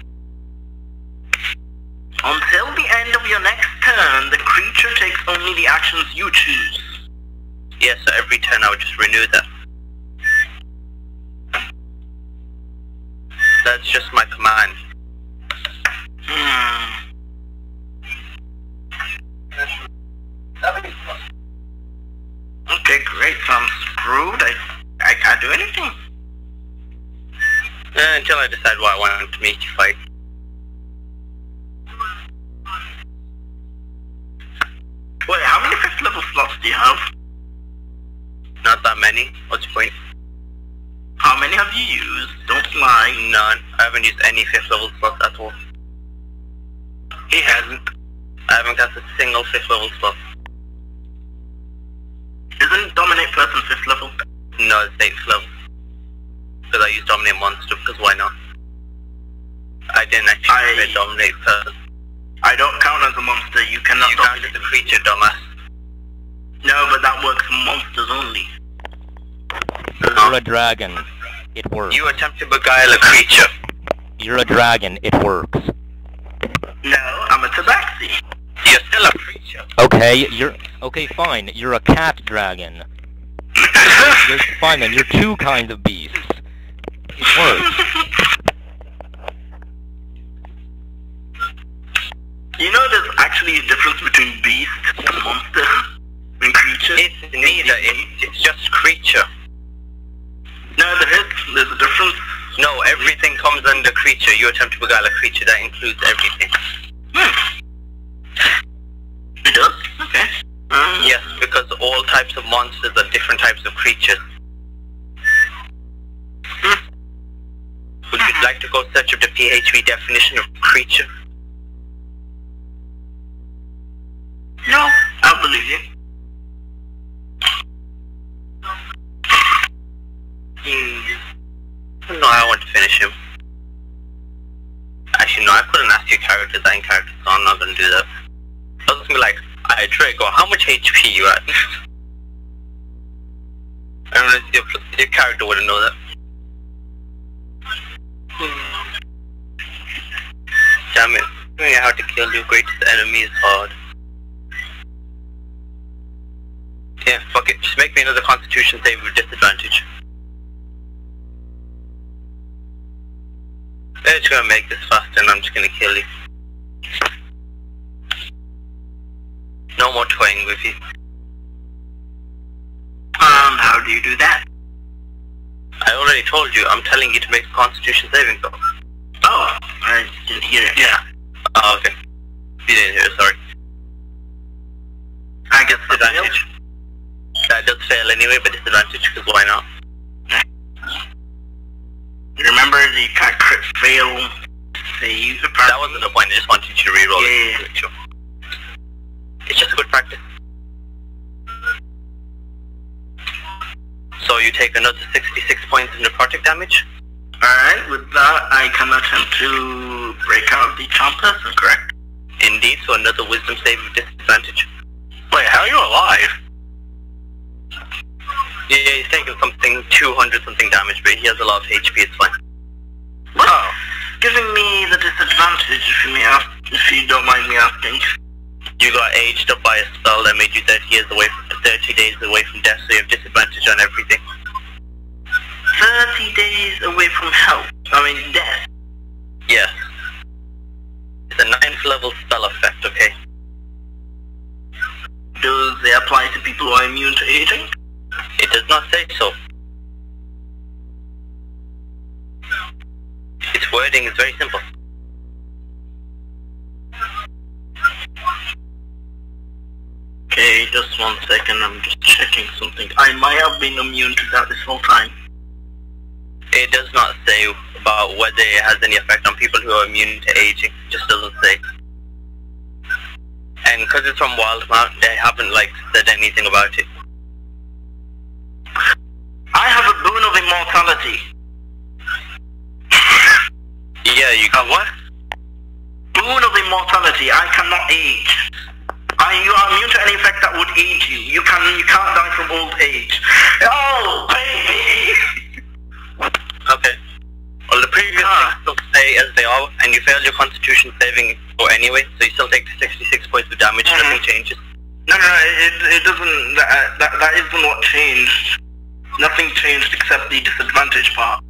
Until the end of your next turn, the creature takes only the actions you choose. Yeah, so every turn I would just renew that. That's just my command. Okay, great, so I'm screwed. I can't do anything. Until I decide what I want to make you fight. Wait, how many 5th level slots do you have? Not that many. What's your point? How many have you used? Don't lie. None. I haven't used any 5th level slots at all. He hasn't. I haven't got a single 5th level slot. Isn't Dominate Person 5th level? No, it's 8th level. Because I used Dominate Monster, because why not? I didn't actually Dominate Person. I don't count as a monster, you cannot count as a creature, dumbass. No, but that works for monsters only. You're a dragon. It works. You attempt to beguile a creature. You're a dragon. It works. No, I'm a tabaxi. You're still a creature. Okay, fine. You're a cat dragon. You're fine then. You're two kinds of beasts. It works. You know there's actually a difference between beast and monster and creature? It's neither. It's just creature. No, there's a difference. No, everything comes under creature. You attempt to beguile a creature, that includes everything. It does? Okay. Yes, because all types of monsters are different types of creatures. Would you like to go search up the PHP definition of creature? No, I believe you. No, I want to finish him. Actually, no, I couldn't ask you character design character, so I'm not gonna do that. I was gonna be like, alright, Draco, how much HP you at? I don't know if your character wouldn't know that. damn it. Knowing how to kill your greatest enemy is hard. Yeah, fuck it. Just make me another Constitution save with disadvantage. They're just gonna make this fast and I'm just gonna kill you. No more toying with you. How do you do that? I already told you, I'm telling you to make a Constitution saving throw. Oh, I didn't hear it. Yeah. Oh, okay. You didn't hear it, sorry. I guess Disadvantage. That does fail anyway, but disadvantage, because why not? Remember, you can't crit fail save. That wasn't the point, I just wanted you to reroll Yeah. it. Sure. It's just good practice. So you take another 66 points of necrotic damage. Alright, with that, I can attempt to break out the charm person, correct? Indeed, so another wisdom save with disadvantage. Wait, how are you alive? Yeah, he's taking something 200 something damage, but he has a lot of HP, it's fine. What? Oh. Giving me the disadvantage, if you don't mind me asking. You got aged up by a spell that made you 30 days away from death, so you have disadvantage on everything. 30 days away from death. Yes. It's a 9th level spell effect, okay? Does they apply to people who are immune to aging? It does not say so. Its wording is very simple. Okay, just 1 second, I'm just checking something. I might have been immune to that this whole time. It does not say about whether it has any effect on people who are immune to aging. It just doesn't say. And because it's from Wildmount, they haven't said anything about it. I have a boon of immortality. Yeah, you got what? Boon of immortality. I cannot age. You are immune to any effect that would age you. You can't die from old age. Oh, baby! Okay. Well, the previous things still stay as they are, and you failed your Constitution saving throw anyway, so you still take the 66 points of damage. Nothing changes. No, it doesn't. That isn't what changed. Nothing changed except the disadvantage part.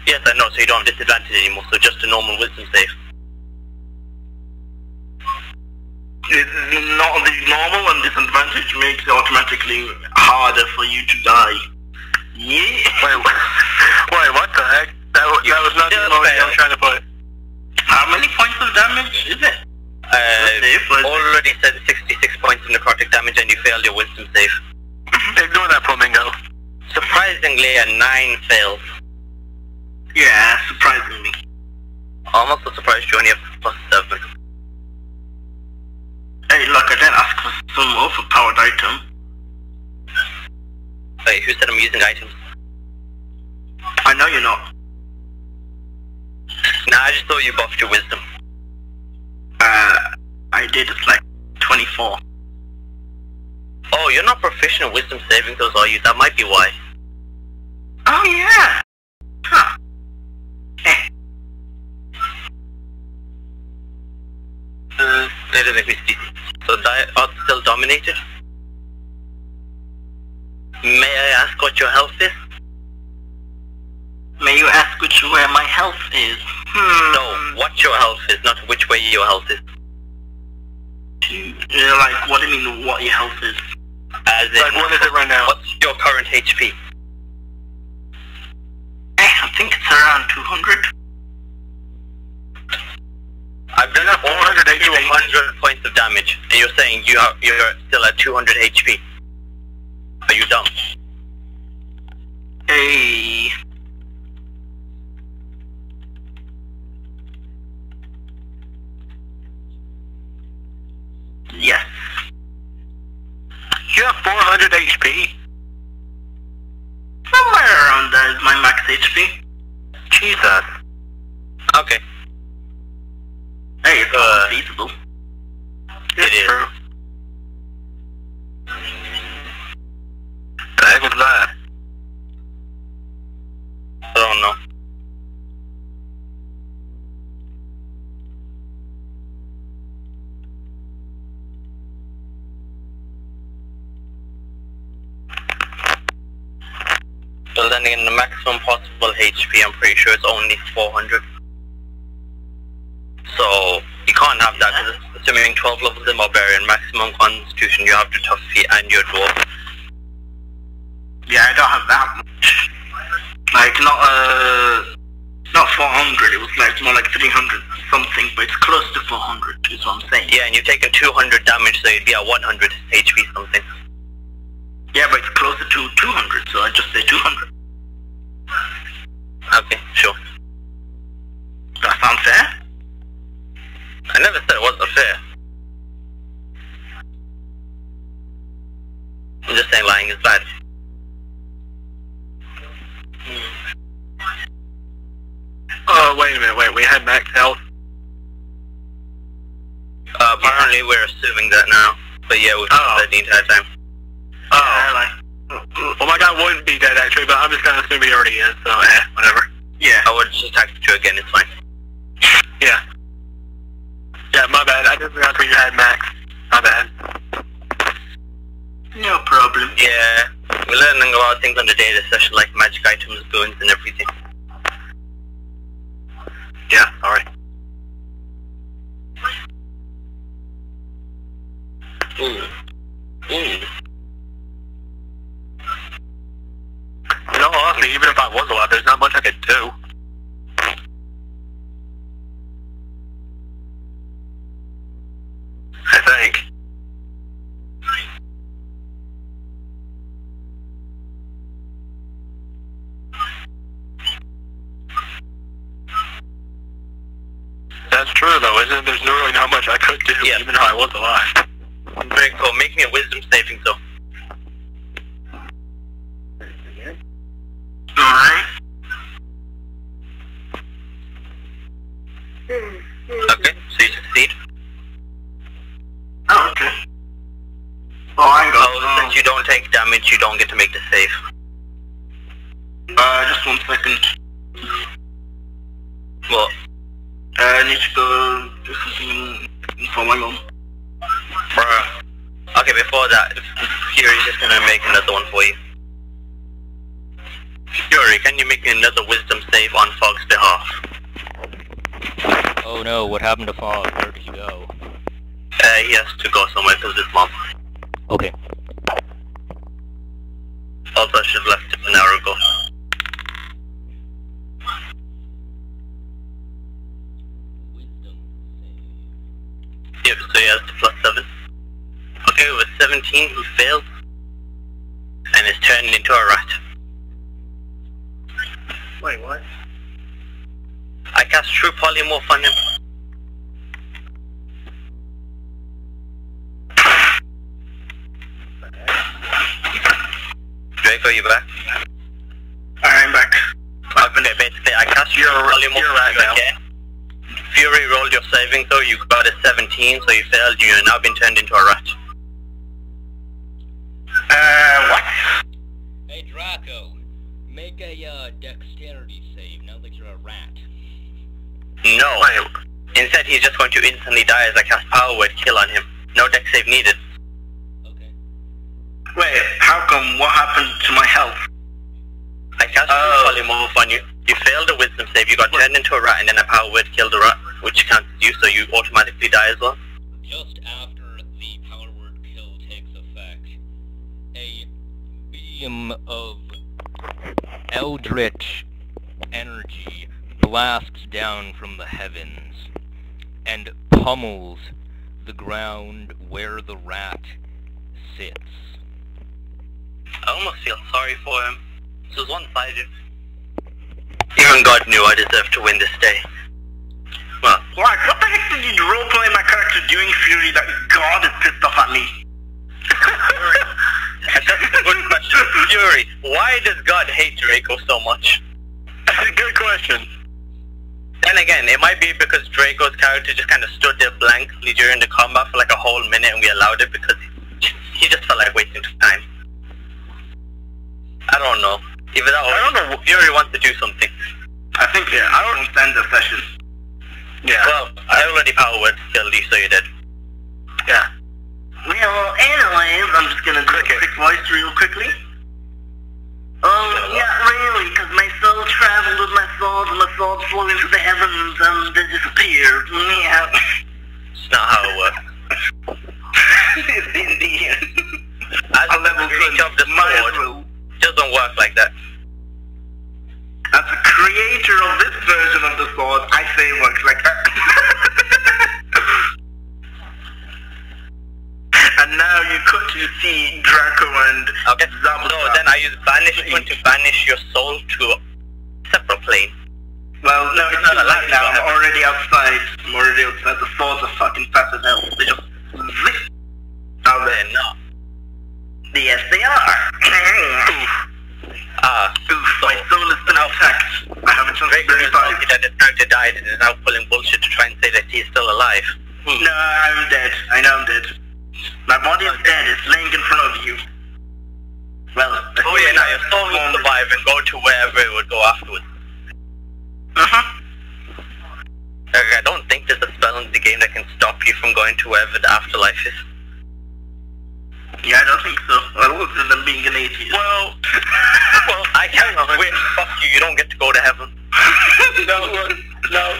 Yes, I know. So you don't have disadvantage anymore. So just a normal wisdom save. Not the normal and disadvantage makes it automatically harder for you to die. Yeah. Wait, what the heck? That was not the emoji I was trying to put. How many points of damage is it? Already said 66 points of necrotic damage and you failed your wisdom save. Ignore that, Flamingo. Surprisingly, a 9 fails. Yeah, surprisingly. I'm also surprised you only have +7. Hey, look, I didn't ask for some overpowered item. Wait, who said I'm using items? I know you're not. Nah, I just thought you buffed your wisdom. I did, it's like 24. Oh, you're not proficient in wisdom saving throws, are you? That might be why. Oh, yeah. Huh. Let me see. So Earth's still dominated? May I ask what your health is? May you ask where my health is? No, what your health is, not which way your health is. Like, what do you mean, what your health is? As in, Like, what is it right now? what's your current HP? I think it's around 200. I've done 400 points of damage, and you're saying you're still at 200 HP. Are you dumb? Hey. Yes. You have 400 HP? Somewhere around that is my max HP. Jesus. Okay. Hey, it's all feasible. It is. True. The heck was that? I don't know. maximum possible HP, I'm pretty sure it's only 400. So, you can't have that, because assuming 12 levels in Barbarian, maximum Constitution, you have to tough feet and your Dwarf. Yeah, I don't have that much. Like, not 400, it was like more like 300 something, but it's close to 400, is what I'm saying. Yeah, and you've taken 200 damage, so you'd be at 100 HP something. Yeah, but it's closer to 200, so I just say 200. Okay, sure. That sound fair? I never said it wasn't fair. I'm just saying lying is bad. Oh, wait a minute, we had max health? Apparently we're assuming that now. But yeah, we've done that the entire time. Well, my guy wouldn't be dead actually, but I'm just gonna assume he already is, so whatever. Yeah. I would just attack you again, it's fine. Yeah. Yeah, my bad, I just forgot where you had max. My bad. No problem. Yeah, we're learning about things on the data session like magic items, boons and everything. Yeah, sorry. Ooh. You know, honestly, even if I was alive, there's not much I could do. I think. That's true though, isn't it? There's really not much I could do, even if I was alive. Very cool. Make me a wisdom saving throw. Alright. Okay, so you succeed. Oh, okay. Oh, I got since you don't take damage, you don't get to make the save. Just 1 second. What? I need to go do something for my mom. Bruh. Okay, before that, Fury's just gonna make another one for you. Fury, can you make another wisdom save on Fog's behalf? Oh no, what happened to Fog? Where did he go? He has to go somewhere because his mom. Okay. Also, I should have left it an hour ago. Yep, so he has the +7. Okay, with 17, he failed. And is turned into a rat. Wait, what? I cast True Polymorph on him. Draco, you back? I'm back. Okay, basically, I cast True Polymorph on you again. Fury rolled your saving throw, you got a 17, so you failed, you have now been turned into a rat. What? Hey Draco, make a dexterity save now that you're a rat. No. Instead, he's just going to instantly die as I cast Power Word Kill on him. No dex save needed. Okay. Wait, how come? What happened to my health? I cast Polymorph on you. You failed a wisdom save, you got turned into a rat, and then a Power Word killed the rat, which counts as you, so you automatically die as well. Just after the Power Word Kill takes effect, a beam of eldritch energy blasts down from the heavens and pummels the ground where the rat sits. I almost feel sorry for him. This was one-sided. Even God knew I deserved to win this day. Well, Like, what the heck did you roleplay my character doing, Fury, that God is pissed off at me? that's a good question. Fury, why does God hate Draco so much? That's a good question. Then again, it might be because Draco's character just kind of stood there blankly during the combat for like a whole minute and we allowed it because he just felt like wasting time. I don't know. Either that or I don't know. Fury wants to do something. I think, yeah, I don't stand the session. Yeah. Well, I already Power Word killed you, so you did. Yeah. Well, anyways, I'm just gonna do a quick voice real quickly. Oh, yeah, really, because my soul traveled with my sword, and my sword flew into the heavens, and they disappeared. Yeah. It's not how it works. It's Indian. As a level 3 of the sword, doesn't work like that. As a creator of this version of the sword, I say it works like that. And now you cut to see Draco and Zabba. So then I use banishment to banish your soul to a separate plane. Well, no, it's not like now. I'm already outside. The swords are fucking fast as hell. They just zip out there. No. Yes, they are. My soul is still intact. I have a chance to revive. That his character died and is now pulling bullshit to try and say that he's still alive. No, I'm dead. I know I'm dead. My body is dead. It's laying in front of you. Well, oh yeah, now your soul will survive and go to wherever it would go afterwards. I don't think there's a spell in the game that can stop you from going to wherever the afterlife is. Yeah, I don't think so. Other than being an atheist. Well, I can't wait, fuck you, you don't get to go to heaven. No,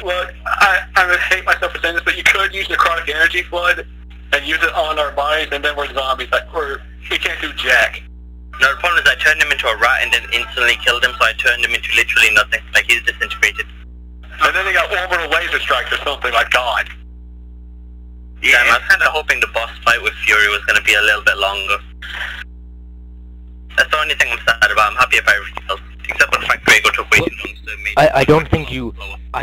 look, I would hate myself for saying this, but you could use the necrotic energy flood and use it on our bodies, and then we're zombies. Like, we can't do jack. No, the problem is I turned him into a rat and then instantly killed him, so I turned him into literally nothing. Like, he's disintegrated. And then they got orbital laser strikes or something, like God. Yeah, I was kind of hoping the boss fight with Fury was going to be a little bit longer. That's the only thing I'm sad about. I'm happy about everything else, except for the fact Drago took way too long to make. I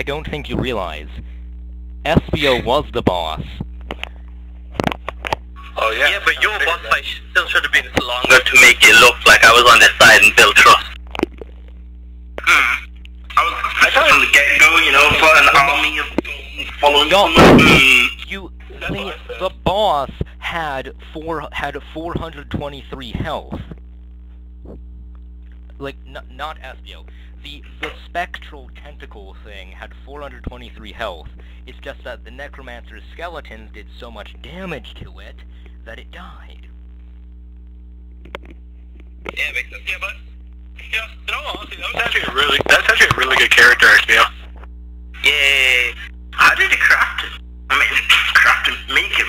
don't think you realize Espio was the boss. Oh yeah. Yeah, but your boss fight still should have been longer to make it look like I was on their side and build trust. I was from the get-go, you know, for an army of following the boss had 423 health. Like, not Espio. The spectral tentacle thing had 423 health. It's just that the necromancer's skeletons did so much damage to it that it died. Yeah, makes sense. Yeah, but in all honesty, that's actually a really good character, Espio. Yay! How did he craft it? I mean, craft him, make him.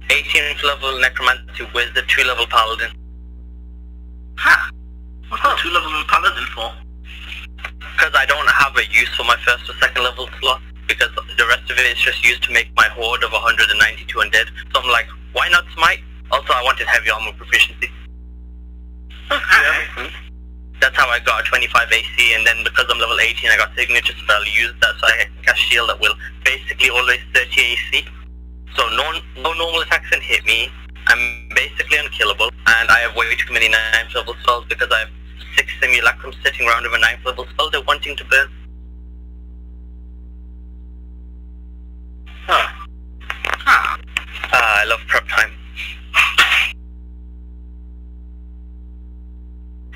18th level necromancy wizard, 2-level paladin. Ha! What's that 2-level paladin for? Because I don't have a use for my 1st or 2nd level slot, because the rest of it is just used to make my horde of 192 undead. So I'm like, why not smite? Also, I wanted heavy armor proficiency. Yeah. That's how I got 25 AC, and then because I'm level 18, I got signature spell. Use that so I can cast shield that will basically always 30 AC. So no normal attacks can hit me. I'm basically unkillable, and I have way too many 9th level spells because I have 6 simulacrums sitting around with a 9th level spell they're wanting to burn. I love prep time.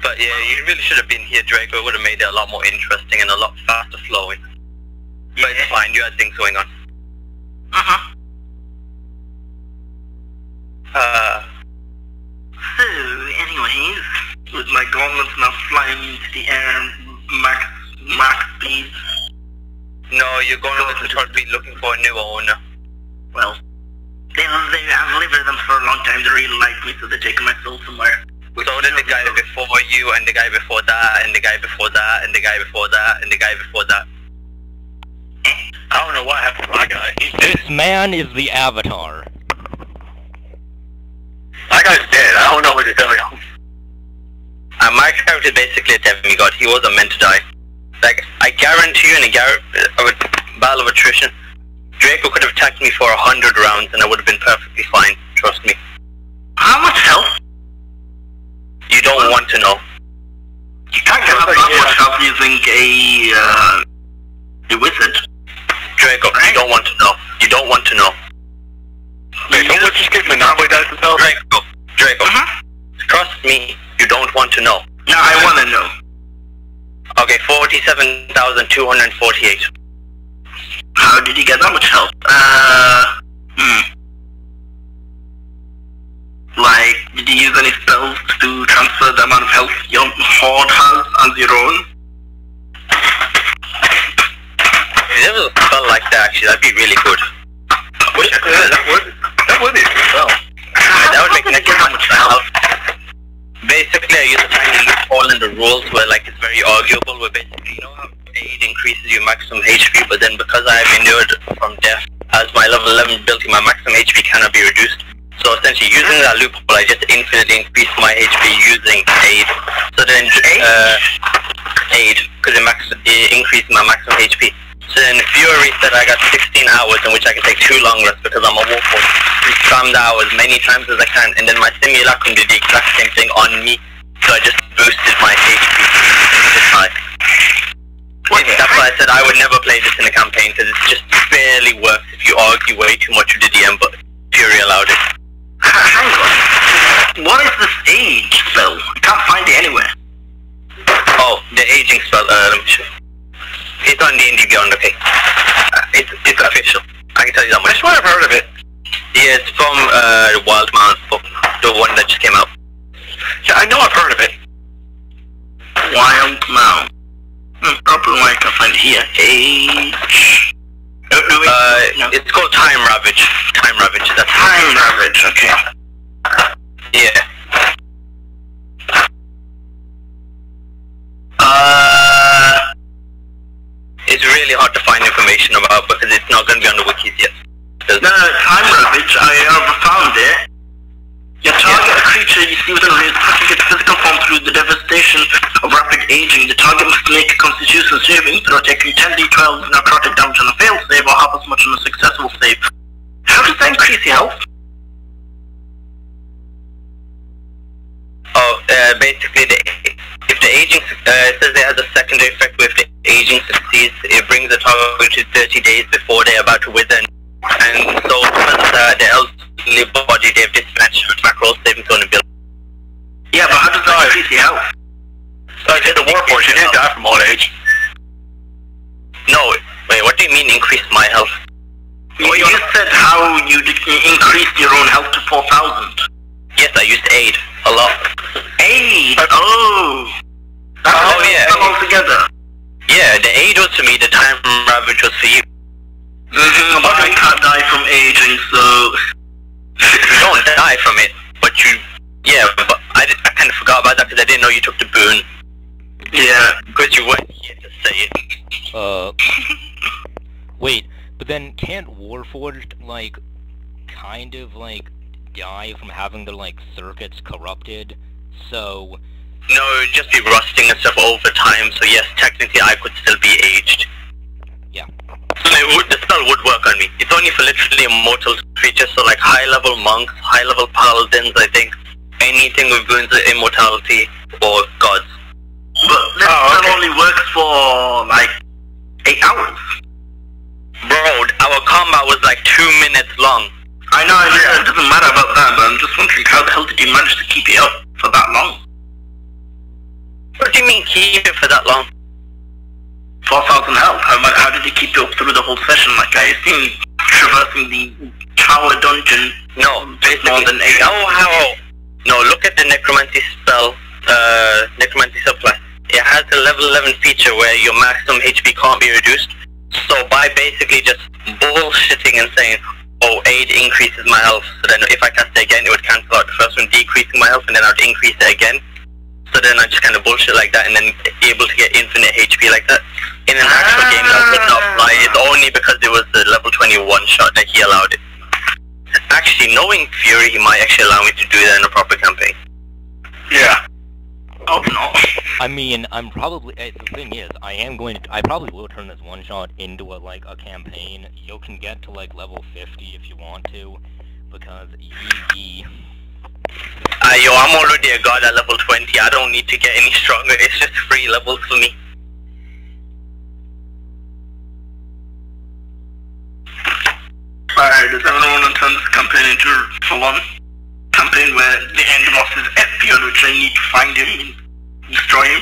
But yeah, you really should have been here, Draco. It would have made it a lot more interesting and a lot faster flowing. But it's fine, you had things going on. So, anyways, with my gauntlets now flying into the air, max speed. No, you're going to start be looking for a new owner. Well, I've lived with them for a long time. They really like me, so they're taking my soul somewhere. So did the guy before you, and the guy before that, and the guy before that, and the guy before that, and the guy before that. I don't know what happened to my guy. He's dead. This man is the Avatar. My guy's dead. I don't know what to tell you. My character is basically a demigod. He wasn't meant to die. Like, I guarantee you in a battle of attrition, Draco could have attacked me for 100 rounds and I would have been perfectly fine. Trust me. How much health? You don't want to know. You can't get that much help using a wizard. Draco, you don't want to know. You don't want to know. Wait, don't just give Monopoly dice to tell. Draco. Trust me, you don't want to know. No, I want to know. Okay, 47,248. How did he get that much health? Like, Did you use any spells to transfer the amount of health your horde has as your own? If there was a spell like that, actually, that'd be really good. I wish I could. That would be a good spell. That would make next how much health. Basically, I use a tiny loophole in the rules where, like, it's very arguable. Where basically, you know how aid increases your maximum HP, but then because I have inured from death as my level 11 ability, my maximum HP cannot be reduced. So essentially, using that loophole, I just infinitely increase my HP using aid. So then, aid, because it increases my maximum HP. So then Fury said I got 16 hours in which I can take 2 long rests because I'm a warforged. I spammed the hours many times as I can, and then my simulacrum did the exact same thing on me. So I just boosted my HP this high. That's why I said I would never play this in a campaign because it just barely works if you argue way too much with the DM, but Fury allowed it. Hang on. What is this age spell? I can't find it anywhere. Oh, the aging spell, let me show you. It's on D&D Beyond, okay. It's official. I can tell you that much. I swear I've heard of it. Yeah, it's from the Wild Mount book, the one that just came out. Yeah, I know I've heard of it. Wild Mount. Probably why I can't find it here. Age. No. It's called Time Ravage. Time Ravage, that's Time Ravage, okay. Yeah. It's really hard to find information about because it's not going to be on the wikis yet. No, Time Ravage, I have found it. You target a creature you see within range, touching its physical form through the devastation of rapid aging. The target must make a constitution saving throw, taking 10d12 necrotic damage on a failed save or half as much on a successful save. How does that increase your health? Oh, basically, if the aging, it says it has a secondary effect where if the aging succeeds, it brings the target to 30 days before they're about to wither. And so, because of that, the elderly body, they have dispatched macro saving throw and ability. Yeah, but how does that increase your health? So I did the warforged, you didn't die from old age. No, wait, what do you mean increase my health? Well, you said how you increased your own health to 4,000. Yes, I used aid a lot. Aid? Oh! That's yeah. Altogether. Yeah, the aid was for me, the Time Ravage was for you. But I can't die from aging, so... You don't die from it, but you... Yeah, but I kind of forgot about that because I didn't know you took the boon. Yeah. Because you weren't here to say it. Wait, but then can't Warforged, like, kind of, like, die from having their, like, circuits corrupted? So... No, it would just be rusting and stuff over time, so yes, technically I could still be aged. Yeah. So the spell would work on me. It's only for literally immortal creatures, so like high-level monks, high-level paladins, I think. Anything with boons of immortality, or gods. But this spell only works for, like, 8 hours. Bro, our combat was like 2 minutes long. I know, it doesn't matter about that, but I'm just wondering how the hell did you manage to keep it up for that long? What do you mean keep it for that long? 4,000 health. How did you keep it up through the whole session? Like, I assume traversing the tower dungeon. No, basically, more than 8 hours. No, look at the necromancy spell, necromancy subclass. It has a level 11 feature where your maximum HP can't be reduced. So by basically just bullshitting and saying, oh, aid increases my health, so then if I cast it again, it would cancel out the first one, decreasing my health, and then I would increase it again. So then I just kind of bullshit like that, and then able to get infinite HP like that. In an actual game, that would not fly. It's only because it was the level 21 shot that he allowed it. Actually, knowing Fury, he might actually allow me to do that in a proper campaign. Yeah. Oh no. I mean, I'm probably... the thing is, I probably will turn this one-shot into a campaign. You can get to, like, level 50 if you want to, because yee. Yo, I'm already a god at level 20. I don't need to get any stronger. It's just 3 levels for me. Alright, does anyone want to turn this campaign into a full-on campaign where the end boss is FPL, which I need to find him and destroy him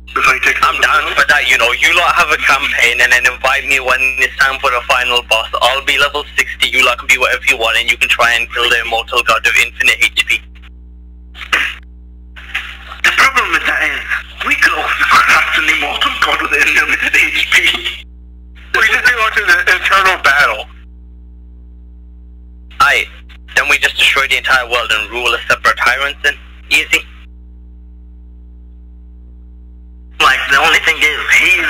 before he takes I'm down for that, you know. You lot have a campaign and then invite me when it's time for the final boss. I'll be level 60, you lot can be whatever you want, and you can try and kill the immortal god of infinite HP. problem with that is, we could also craft an immortal god with unlimited HP. We just go into the eternal battle. Aye. Then we just destroy the entire world and rule as separate tyrants then. Easy. Like, the only thing is, he's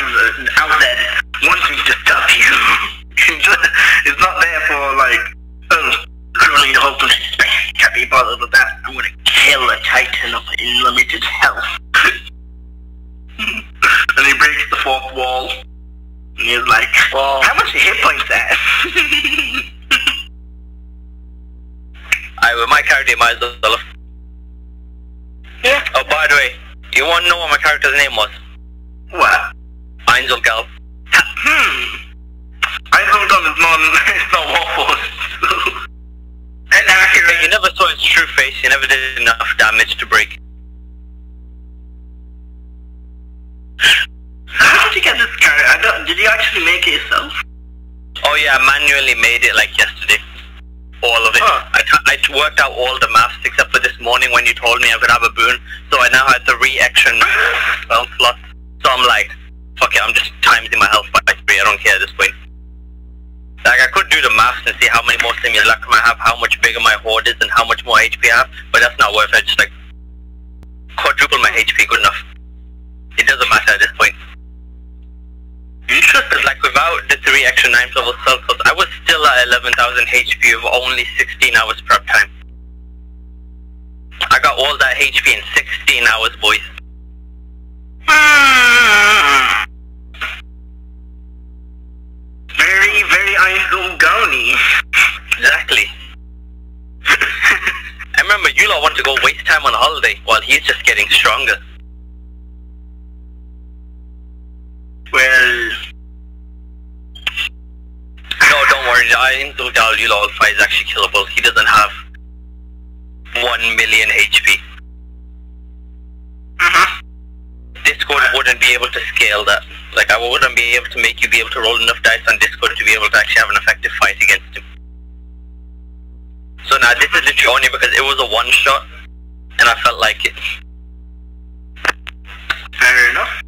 out there wanting to stop you. He's not there for, like, ruling the whole place. Can't be bothered with that. I'm gonna kill a titan of unlimited health. And he breaks the fourth wall. And he's like, Well, how much hit points that? Aye, with my character, you might as well. Yeah. Oh, by the way, you want to know what my character's name was? What? Einzelgal. Einzelgal is not Warforged. And accurate. You never saw his true face, you never did enough damage to break. How did you get this character? Did you actually make it yourself? Oh yeah, I manually made it like yesterday. All of it. Huh. I worked out all the maths except for this morning when you told me I could have a boon. So I now had 3 extra spell slots. So I'm like, fuck it, I'm just timesing my health by 3, I don't care at this point. Like, I could do the maths and see how many more simulacrum I have, how much bigger my horde is, and how much more HP I have, but that's not worth it. Just like, quadruple my HP, good enough. It doesn't matter at this point. Because like, without the 3 extra 9th level spell slots, I was still at 11,000 HP with only 16 hours prep time. I got all that HP in 16 hours, boys. Very, very Einzelgoni. Exactly. I remember you lot want to go waste time on holiday while he's just getting stronger. Well, No, don't worry, Einzelgal you lot fight is actually killable. He doesn't have 1 million HP. Discord wouldn't be able to scale that. Like, I wouldn't be able to make you be able to roll enough dice on Discord to be able to actually have an effective fight against him. So now this is literally only because it was a one-shot, and I felt like it. fair enough.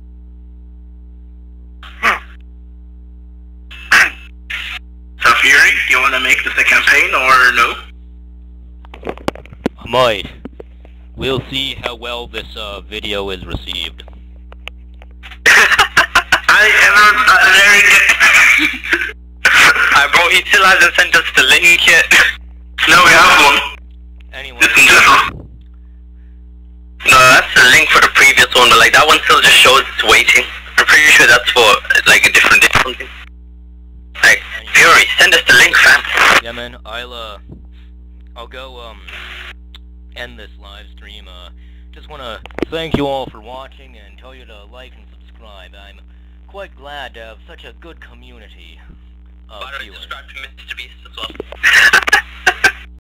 So Fury, do you want to make this a campaign or no? I might. We'll see how well this video is received. Bro, he still hasn't sent us the link yet. No, we have one. Anyway, No, that's the link for the previous one, but like that one still just shows it's waiting. I'm pretty sure that's for like a different day or something. Like, Fury, send us the link, fam. yeah, man. I'll go end this live stream. Just wanna thank you all for watching and tell you to like and subscribe. I'm quite glad to have such a good community of viewers. Subscribe to Mr. Beast as well.